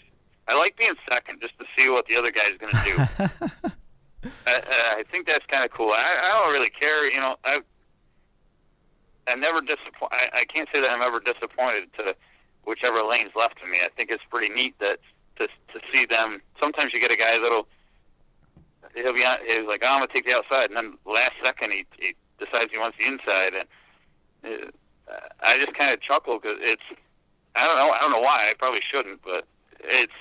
I like being second just to see what the other guy's going to do. I think that's kind of cool. I don't really care. I'm never disappointed. I can't say that I'm ever disappointed to whichever lane's left to me. I think it's pretty neat that to see them. Sometimes you get a guy he's like, I'm gonna take the outside, and then last second he decides he wants the inside, and I just kind of chuckle because I don't know why. I probably shouldn't, but it's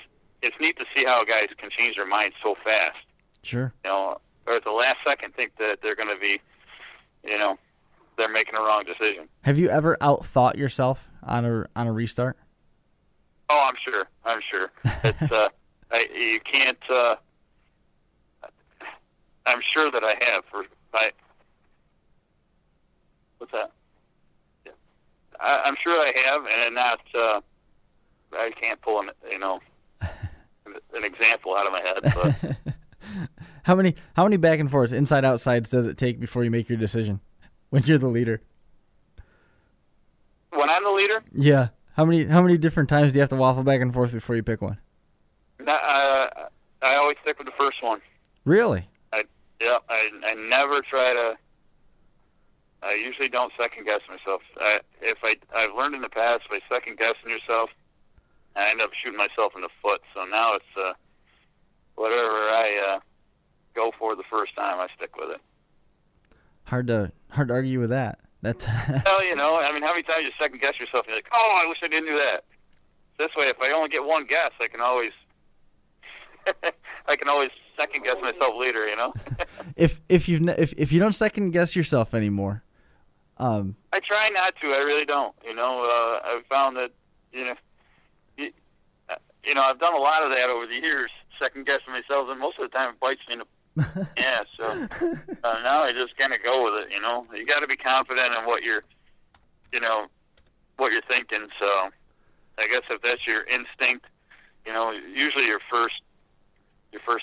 neat to see how guys can change their minds so fast. Sure. Or at the last second think that they're going to be, they're making a wrong decision. Have you ever outthought yourself on a restart? Oh, I'm sure. It's you can't. I'm sure that I have. What's that? Yeah. I'm sure I have, and not. I can't pull an example out of my head. But how many back and forths, inside outsides, does it take before you make your decision when you're the leader? When I'm the leader? Yeah. How many different times do you have to waffle back and forth before you pick one? I always stick with the first one. Really? I never try to. I usually don't second guess myself. I've learned in the past, by second guessing yourself, I end up shooting myself in the foot. So now it's whatever I go for the first time, I stick with it. Hard to argue with that. That's well, how many times you second guess yourself and you're like, oh, I wish I didn't do that. This way, if I only get one guess, I can always second guess myself later. If you don't second guess yourself anymore, I try not to. I really don't. I've found that, I've done a lot of that over the years, second-guessing myself, and most of the time it bites me in the so now I just kind of go with it, You got to be confident in what you're thinking, so I guess if that's your instinct, usually your first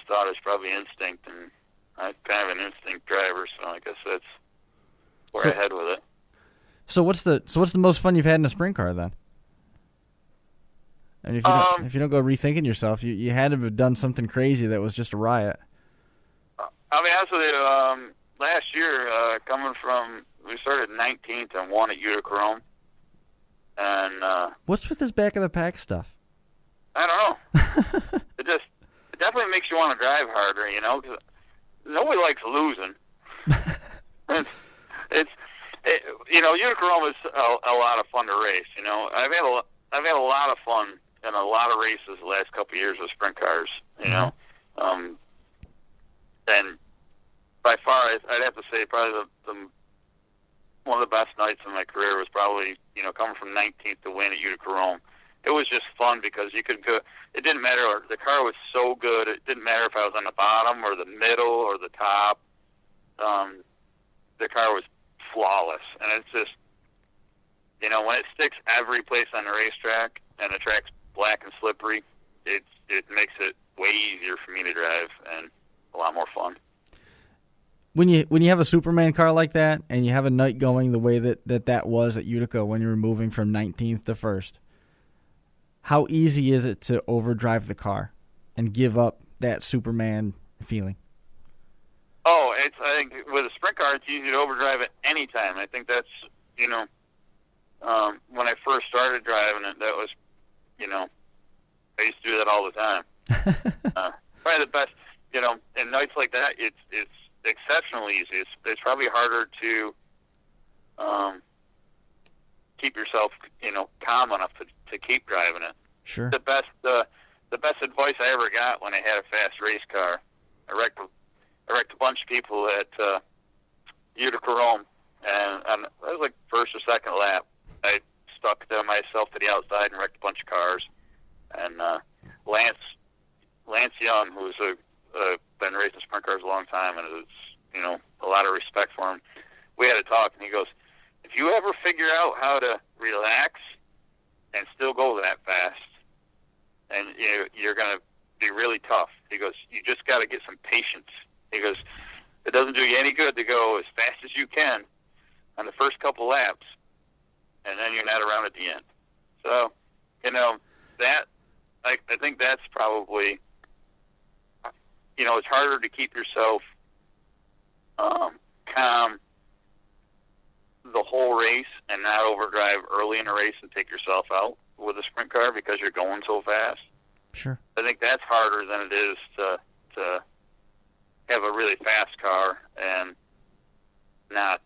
thought is probably instinct, and I'm kind of an instinct driver, so I guess that's where I head with it. So what's the most fun you've had in a sprint car then? I mean, if you don't go rethinking yourself, you had to have done something crazy that was just a riot. I'll be honest with you. Last year, we started 19th and won at Utica, and what's with this back of the pack stuff? I don't know. It definitely makes you want to drive harder, because nobody likes losing. Utica is a lot of fun to race. I've had a lot of fun in a lot of races the last couple of years with sprint cars. And by far, I'd have to say probably one of the best nights of my career was probably coming from 19th to win at Utica. It was just fun because you could go. It didn't matter. The car was so good. It didn't matter if I was on the bottom or the middle or the top. The car was flawless, and it's just when it sticks every place on the racetrack and the track's black and slippery, it makes it way easier for me to drive and a lot more fun. When you have a Superman car like that and you have a night going the way that was at Utica when you were moving from 19th to 1st, how easy is it to overdrive the car and give up that Superman feeling? Oh, I think with a sprint car, it's easy to overdrive it anytime. I think that's, when I first started driving it, that was, I used to do that all the time. Probably the best, in nights like that, it's exceptionally easy. It's probably harder to keep yourself, calm enough to keep driving it. Sure. The best advice I ever got when I had a fast race car, I wrecked a bunch of people at Utica, and it was like first or second lap. I stuck myself to the outside and wrecked a bunch of cars. And Lance Young, who's been racing sprint cars a long time, and it's a lot of respect for him. We had a talk, and he goes, "If you ever figure out how to relax and still go that fast, and you're going to be really tough," he goes, "you just got to get some patience." He goes, "It doesn't do you any good to go as fast as you can on the first couple laps, and then you're not around at the end." So, that I think that's probably, it's harder to keep yourself calm the whole race and not overdrive early in the race and take yourself out with a sprint car because you're going so fast. Sure. I think that's harder than it is to have a really fast car and not,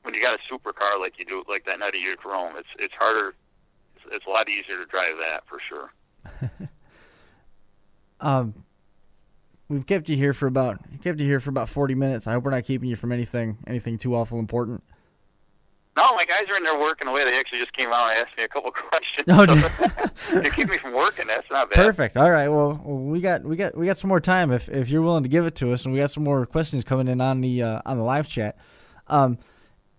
when you got a supercar like you do, like that night at Utica, it's harder. It's a lot easier to drive that for sure. We've kept you here for about 40 minutes. I hope we're not keeping you from anything too awful important. No, my guys are in there working away. They actually just came out and asked me a couple of questions. Oh, they keep me from working. That's not bad. Perfect. All right. Well, we got some more time if you're willing to give it to us, and we got some more questions coming in on the live chat.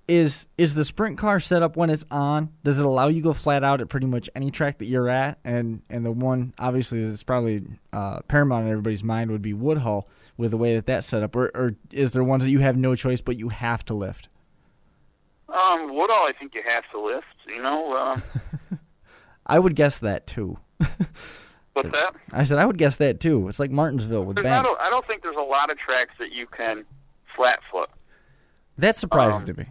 Is the sprint car set up when it's on? Does it allow you to go flat out at pretty much any track that you're at? And the one obviously that's probably paramount in everybody's mind would be Woodhull with the way that's set up, or is there ones that you have no choice but you have to lift? Woodhull, I think you have to lift. I would guess that too. What's that? I said I would guess that too. It's like Martinsville with banks. I don't think there's a lot of tracks that you can flat foot. That's surprising to me.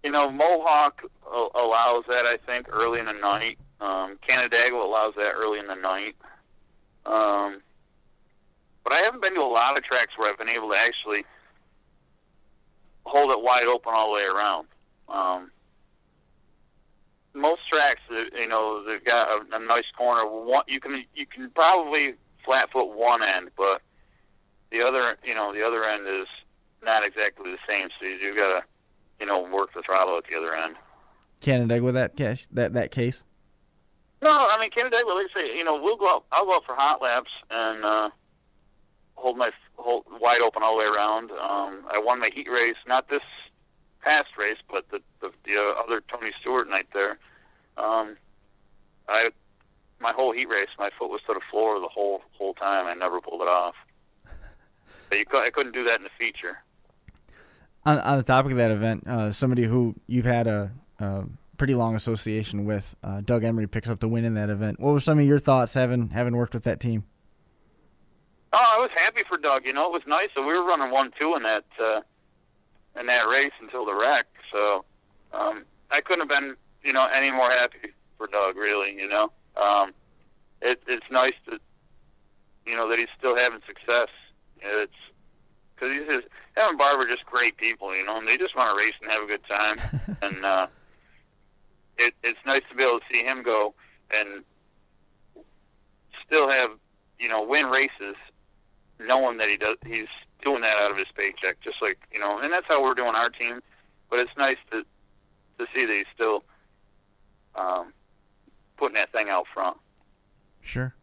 Mohawk allows that, I think, early in the night. Canandaigua allows that early in the night. But I haven't been to a lot of tracks where I've been able to actually hold it wide open all the way around. Most tracks, they've got a nice corner. You can probably flat foot one end, but the other end is not exactly the same. So you got to work the throttle at the other end. Canandaigua with that case? No, I mean, Canandaigua, like I say, I'll go out for hot laps and hold wide open all the way around. I won my heat race, not this past race, but the other Tony Stewart night there. My whole heat race, my foot was to the floor the whole time. I never pulled it off. But I couldn't do that in the feature. On the topic of that event, somebody who you've had a pretty long association with, Doug Emery, picks up the win in that event. What were some of your thoughts having worked with that team? Oh, I was happy for Doug. It was nice. So we were running 1-2 in that race until the wreck. So I couldn't have been any more happy for Doug. Really, it's nice that that he's still having success. It's because him and Barb are just great people, and they just want to race and have a good time. And it's nice to be able to see him go and still have win races, knowing that he's doing that out of his paycheck, just like and that's how we're doing our team. But it's nice to see that he's still putting that thing out front. Sure.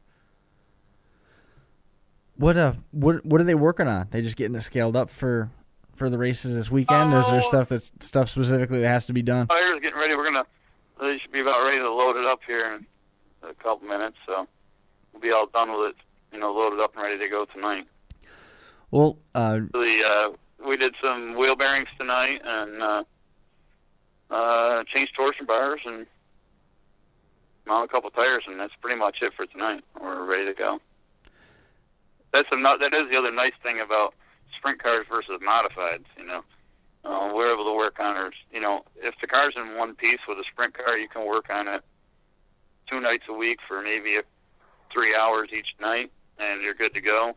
What are they working on? They just getting it scaled up for the races this weekend? Or is there stuff specifically that has to be done? Tires getting ready. They should be about ready to load it up here in a couple minutes. So we'll be all done with it, loaded up and ready to go tonight. Well, we did some wheel bearings tonight and changed torsion bars and mount a couple tires, and that's pretty much it for tonight. We're ready to go. That is the other nice thing about sprint cars versus modifieds. We're able to work on it. If the car's in one piece with a sprint car, you can work on it 2 nights a week for maybe 3 hours each night, and you're good to go.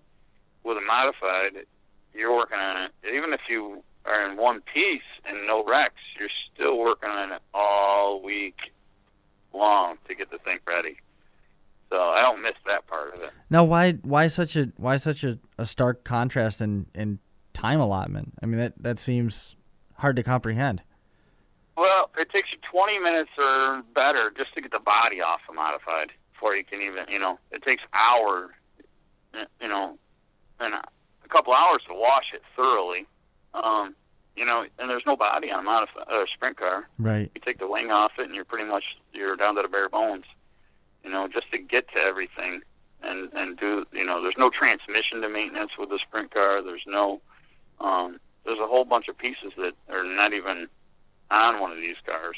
With a modified, you're working on it. Even if you are in one piece and no wrecks, you're still working on it all week long to get the thing ready. So I don't miss that part of it. Now, why such a stark contrast in time allotment? I mean, that seems hard to comprehend. Well, it takes you 20 minutes or better just to get the body off a modified before you can even, it takes hours, and a couple hours to wash it thoroughly, and there's no body on a sprint car. Right. You take the wing off it, and you're down to the bare bones, just to get to everything and do, there's no transmission to maintenance with the sprint car. There's a whole bunch of pieces that are not even on one of these cars.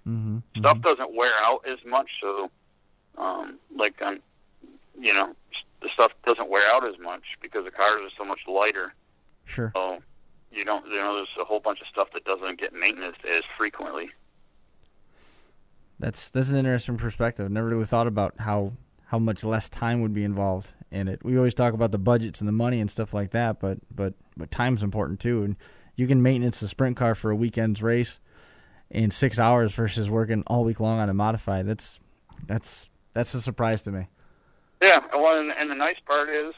Mm-hmm. Stuff doesn't wear out as much, so the stuff doesn't wear out as much because the cars are so much lighter. Sure. So there's a whole bunch of stuff that doesn't get maintenance as frequently. That's an interesting perspective. Never really thought about how much less time would be involved in it. We always talk about the budgets and the money and stuff like that, but time's important too. And you can maintenance a sprint car for a weekend's race in 6 hours versus working all week long on a modified. That's a surprise to me. Yeah, well, and the nice part is,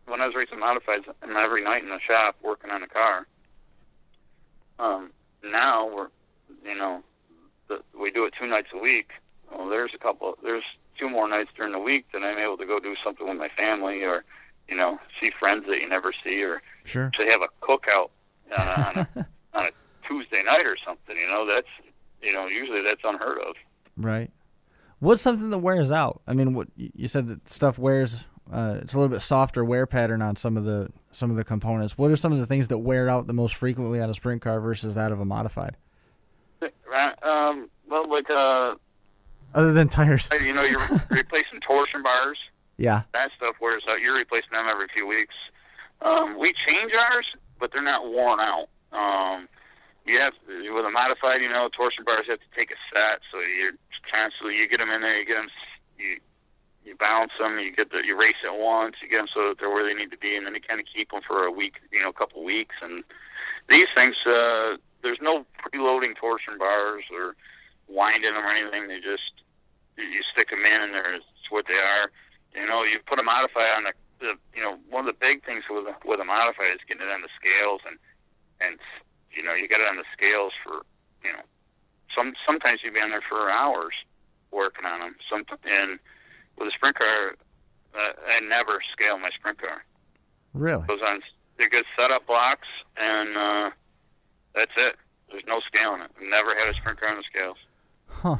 when I was racing modifieds, I'm every night in the shop working on a car. Now we do it 2 nights a week. Well, there's 2 more nights during the week that I'm able to go do something with my family, or see friends that you never see, or sure, to have a cookout on a Tuesday night or something. That's usually that's unheard of. Right. What's something that wears out? I mean, what you said that stuff wears. It's a little bit softer wear pattern on some of the components. What are some of the things that wear out the most frequently on a sprint car versus that of a modified? Other than tires. You're replacing torsion bars. Yeah. That stuff wears out. You're replacing them every few weeks. We change ours, but they're not worn out. With a modified, torsion bars have to take a set, so you're constantly, you get them in there, you bounce them, you race it once, you get them so that they're where they need to be, and then you kind of keep them for a week, a couple weeks. And these things, there's no preloading torsion bars or winding them or anything. They just, you stick them in, and it's what they are. You put a modified on one of the big things with a modified is getting it on the scales, and and you got it on the scales for sometimes you'd be on there for hours working on them. And with a sprint car, I never scale my sprint car. Really? It goes on the good setup blocks, and that's it. There's no scaling it. I've never had a sprint car on the scales. Huh.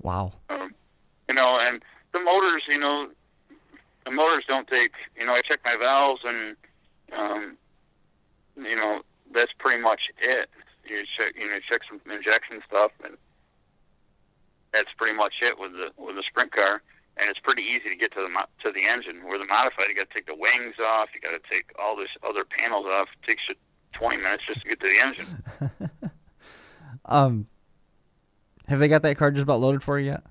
Wow. And the motors, the motors don't take, I check my valves, and, that's pretty much it. You check some injection stuff, and that's pretty much it with the sprint car. And it's pretty easy to get to the engine. Where the modified, you got to take the wings off, you got to take all this other panels off. It takes you 20 minutes just to get to the engine. Have they got that car just about loaded for you yet?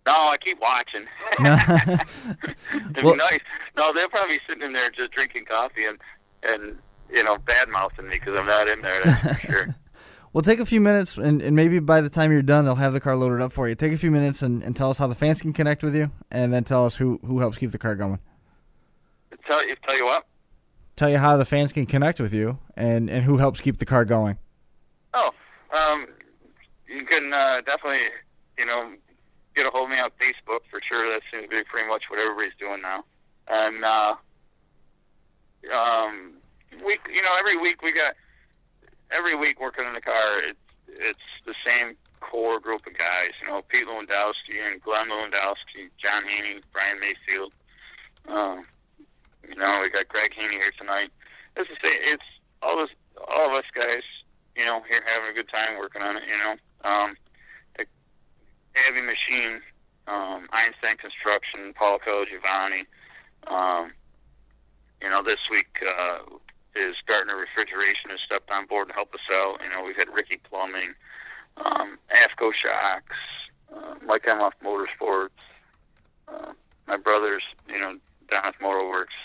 No, I keep watching. It'd be nice. No, they'll probably be sitting in there just drinking coffee and bad mouthing me because I'm not in there. That's for sure. Well, take a few minutes, and maybe by the time you're done, they'll have the car loaded up for you. Take a few minutes and tell us how the fans can connect with you, and then tell us who helps keep the car going. Tell you what? Tell you how the fans can connect with you, and who helps keep the car going. Oh, you can definitely, get a hold of me on Facebook for sure. That seems to be pretty much what everybody's doing now. And every week working in the car, it's the same core group of guys. Pete Lewandowski and Glenn Lewandowski, John Haney, Brian Mayfield. We got Greg Haney here tonight. As I say, it's all of us guys, here having a good time working on it. Heavy Machine, Einstein Construction, Paul Giovanni. This week is Gardner Refrigeration has stepped on board to help us out. We've had Ricky Plumbing, AFCO Shocks, Mike Emoff Motorsports, my brothers, Doneth Motorworks.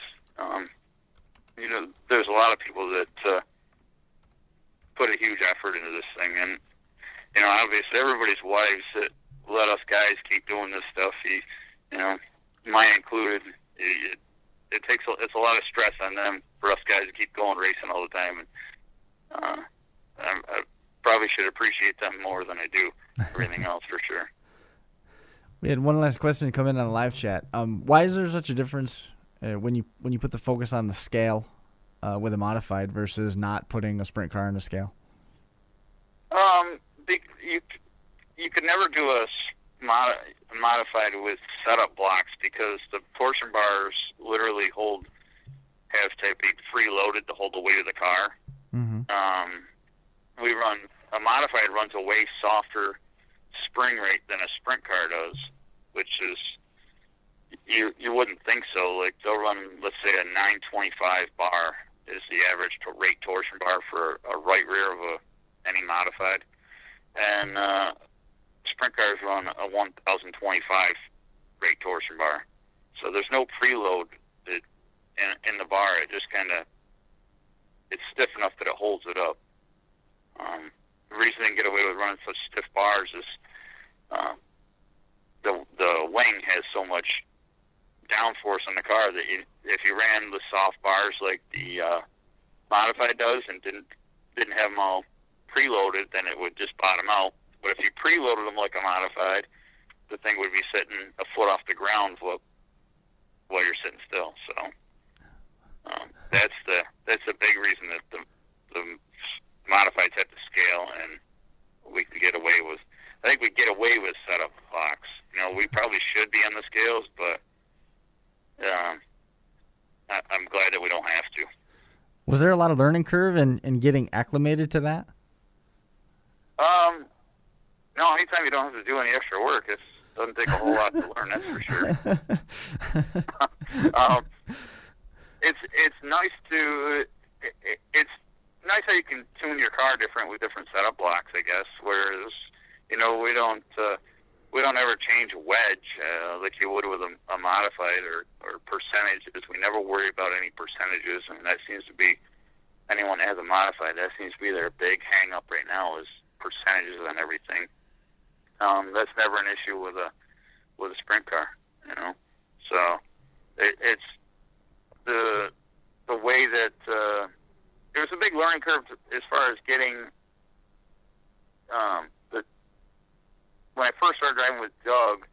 There's a lot of people that put a huge effort into this thing, and obviously everybody's wives that let us guys keep doing this stuff. Mine included. It's a lot of stress on them for us guys to keep going racing all the time, and I probably should appreciate them more than I do everything else for sure. We had one last question come in on the live chat. Why is there such a difference when you put the focus on the scale with a modified versus not putting a sprint car on the scale? You could never do a modified with setup blocks because the torsion bars literally have to be preloaded to hold the weight of the car. Mm-hmm. A modified runs a way softer spring rate than a sprint car does, which is you wouldn't think so. Like they'll run, let's say, a 925 bar is the average rate torsion bar for a right rear of any modified, and sprint cars run a 1025 rate torsion bar. So there's no preload in the bar. It just it's stiff enough that it holds it up. The reason they can get away with running such stiff bars is the wing has so much downforce on the car that if you ran the soft bars like the modified does and didn't have them all preloaded, then it would just bottom out. But if you preloaded them like a modified, the thing would be sitting a foot off the ground while you're sitting still. So that's the big reason that the modifieds have to scale, and we can get away with. I think we get away with setup blocks. We probably should be on the scales, but I'm glad that we don't have to. Was there a lot of learning curve in getting acclimated to that? No, anytime you don't have to do any extra work, it doesn't take a whole lot to learn, that's for sure. It's nice it's nice how you can tune your car different with different setup blocks, I guess, whereas, we don't ever change a wedge like you would with a modified or percentages. We never worry about any percentages, and that seems to be, anyone that has a modified, that seems to be their big hang-up right now is percentages on everything. That's never an issue with a sprint car, So it's the the way that there was a big learning curve as far as getting when I first started driving with Doug,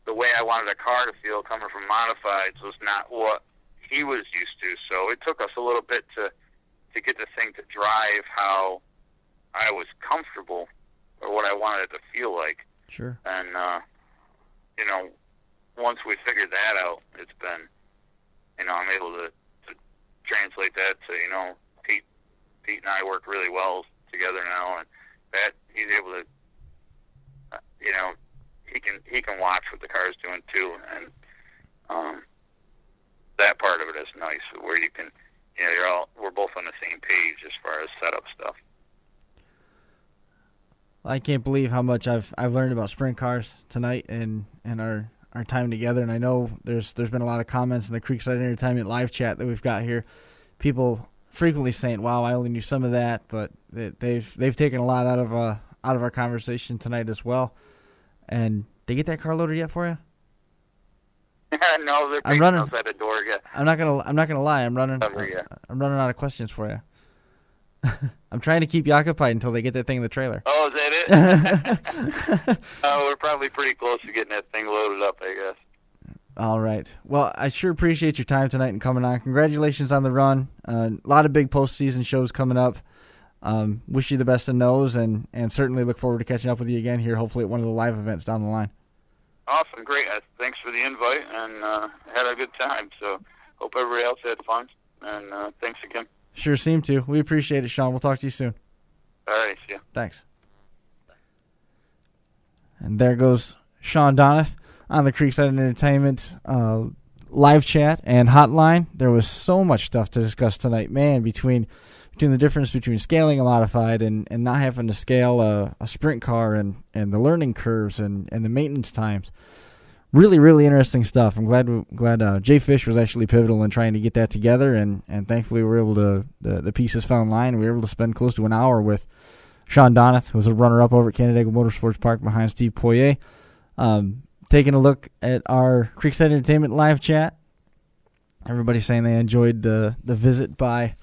the way I wanted a car to feel coming from modifieds was not what he was used to. So it took us a little bit to get the thing to drive how I was comfortable or what I wanted it to feel like. Sure. And, you know, once we figured that out, it's been, you know, I'm able to translate that to, you know, Pete and I work really well together now, and that he's able to, you know, he can watch what the car's doing too, and that part of it is nice, where you can, you know, we're both on the same page as far as setup stuff. I can't believe how much I've learned about sprint cars tonight and our time together. And I know there's been a lot of comments in the Creekside Entertainment live chat that we've got here. People frequently saying, "Wow, I only knew some of that," but they've taken a lot out of our conversation tonight as well. And they get that car loaded yet for you? No, they're picking us at the door yet. I'm not gonna lie. I'm running out of questions for you. I'm trying to keep you occupied until they get that thing in the trailer. Oh, is that it? We're probably pretty close to getting that thing loaded up, I guess. All right. Well, I sure appreciate your time tonight and coming on. Congratulations on the run. A lot of big postseason shows coming up. Wish you the best in those, and certainly look forward to catching up with you again here, hopefully at one of the live events down the line. Awesome, great. Thanks for the invite, and had a good time. So hope everybody else had fun, and thanks again. Sure seem to. We appreciate it, Shawn. We'll talk to you soon. All right, see ya. Thanks. And there goes Shawn Donath on the Creekside Entertainment live chat and hotline. There was so much stuff to discuss tonight, man, between the difference between scaling a modified and not having to scale a sprint car and the learning curves and the maintenance times. Really, really interesting stuff. I'm glad Jay Fish was actually pivotal in trying to get that together, and thankfully we were able to, the pieces fell in line, and we were able to spend close to an hour with Shawn Donath, who was a runner-up over at Canandaigua Motorsports Park behind Steve Poirier. Taking a look at our Creekside Entertainment live chat. Everybody saying they enjoyed the visit by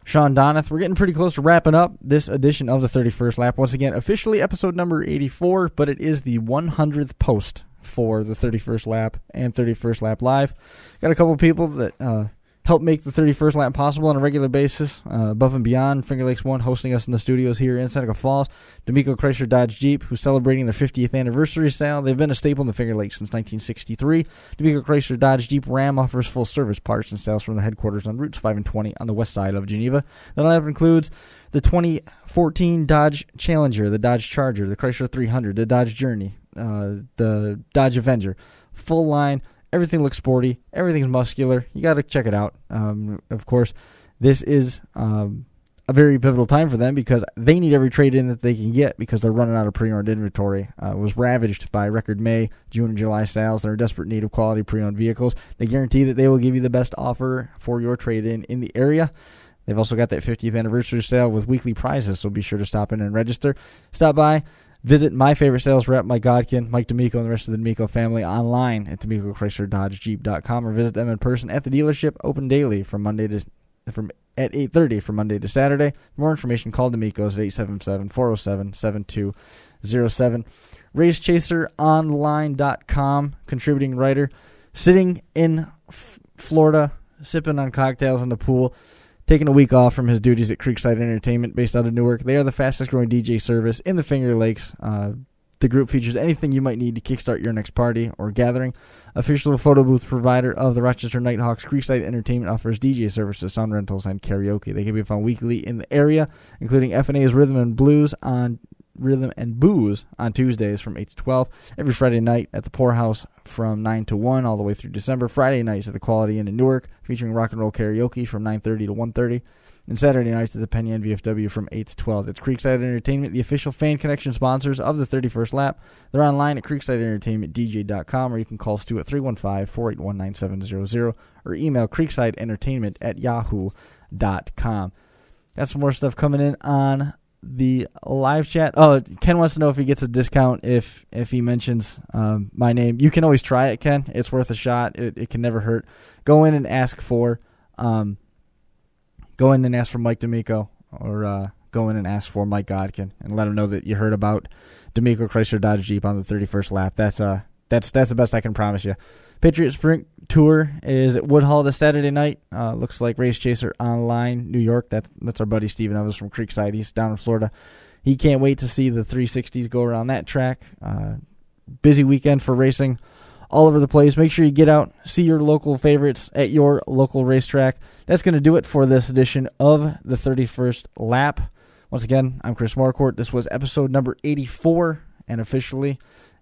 Shawn Donath. We're getting pretty close to wrapping up this edition of the 31st Lap. Once again, officially episode number 84, but it is the 100th post for the 31st Lap and 31st Lap Live. Got a couple of people that help make the 31st Lap possible on a regular basis. Above and beyond, Finger Lakes 1 hosting us in the studios here in Seneca Falls. D'Amico Chrysler Dodge Jeep, who's celebrating their 50th anniversary sale. They've been a staple in the Finger Lakes since 1963. D'Amico Chrysler Dodge Jeep Ram offers full service parts and sales from the headquarters on routes 5 and 20 on the west side of Geneva. The lineup includes the 2014 Dodge Challenger, the Dodge Charger, the Chrysler 300, the Dodge Journey, the Dodge Avenger. Full line. Everything looks sporty. Everything's muscular. You got to check it out. Of course, this is a very pivotal time for them because they need every trade-in that they can get because they're running out of pre-owned inventory. It was ravaged by record May, June, and July sales. They're in desperate need of quality pre-owned vehicles. They guarantee that they will give you the best offer for your trade-in in the area. They've also got that 50th anniversary sale with weekly prizes, so be sure to stop in and register. Stop by. Visit my favorite sales rep, Mike Godkin, Mike D'Amico, and the rest of the D'Amico family online at D'AmicoChryslerDodgeJeep.com or visit them in person at the dealership, open daily at 8:30 from Monday to Saturday. For more information, call D'Amico's at 877-407-7207. RaceChaserOnline.com, contributing writer, sitting in Florida, sipping on cocktails in the pool, taking a week off from his duties at Creekside Entertainment based out of Newark. They are the fastest-growing DJ service in the Finger Lakes. The group features anything you might need to kickstart your next party or gathering. Official photo booth provider of the Rochester Nighthawks, Creekside Entertainment offers DJ services, sound rentals, and karaoke. They can be found weekly in the area, including F&A's Rhythm and Booze on Tuesdays from 8 to 12. Every Friday night at the Poorhouse from 9 to 1 all the way through December. Friday nights at the Quality Inn in Newark featuring rock and roll karaoke from 9:30 to 1:30. And Saturday nights at the Penny Inn VFW from 8 to 12. It's Creekside Entertainment, the official fan connection sponsors of the 31st Lap. They're online at CreeksideEntertainmentDJ.com, or you can call Stu at 315-481-9700 or email CreeksideEntertainment@yahoo.com. Got some more stuff coming in on the live chat. Oh, Ken wants to know if he gets a discount if he mentions my name. You can always try it, Ken. It's worth a shot. It can never hurt. Go in and ask for Mike D'Amico, or go in and ask for Mike Godkin and let him know that you heard about D'Amico Chrysler Dodge Jeep on the 31st lap. That's the best I can promise you. Patriot Sprint Tour is at Woodhull this Saturday night. Looks like Race Chaser Online, New York. That's our buddy Steven Evans from Creekside. He's down in Florida. He can't wait to see the 360s go around that track. Busy weekend for racing all over the place. Make sure you get out, see your local favorites at your local racetrack. That's going to do it for this edition of the 31st Lap. Once again, I'm Chris Marquardt. This was episode number 84, and officially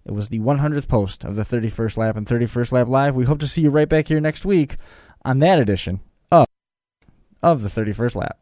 it was the 100th post of the 31st Lap and 31st Lap Live. We hope to see you right back here next week on that edition of the 31st Lap.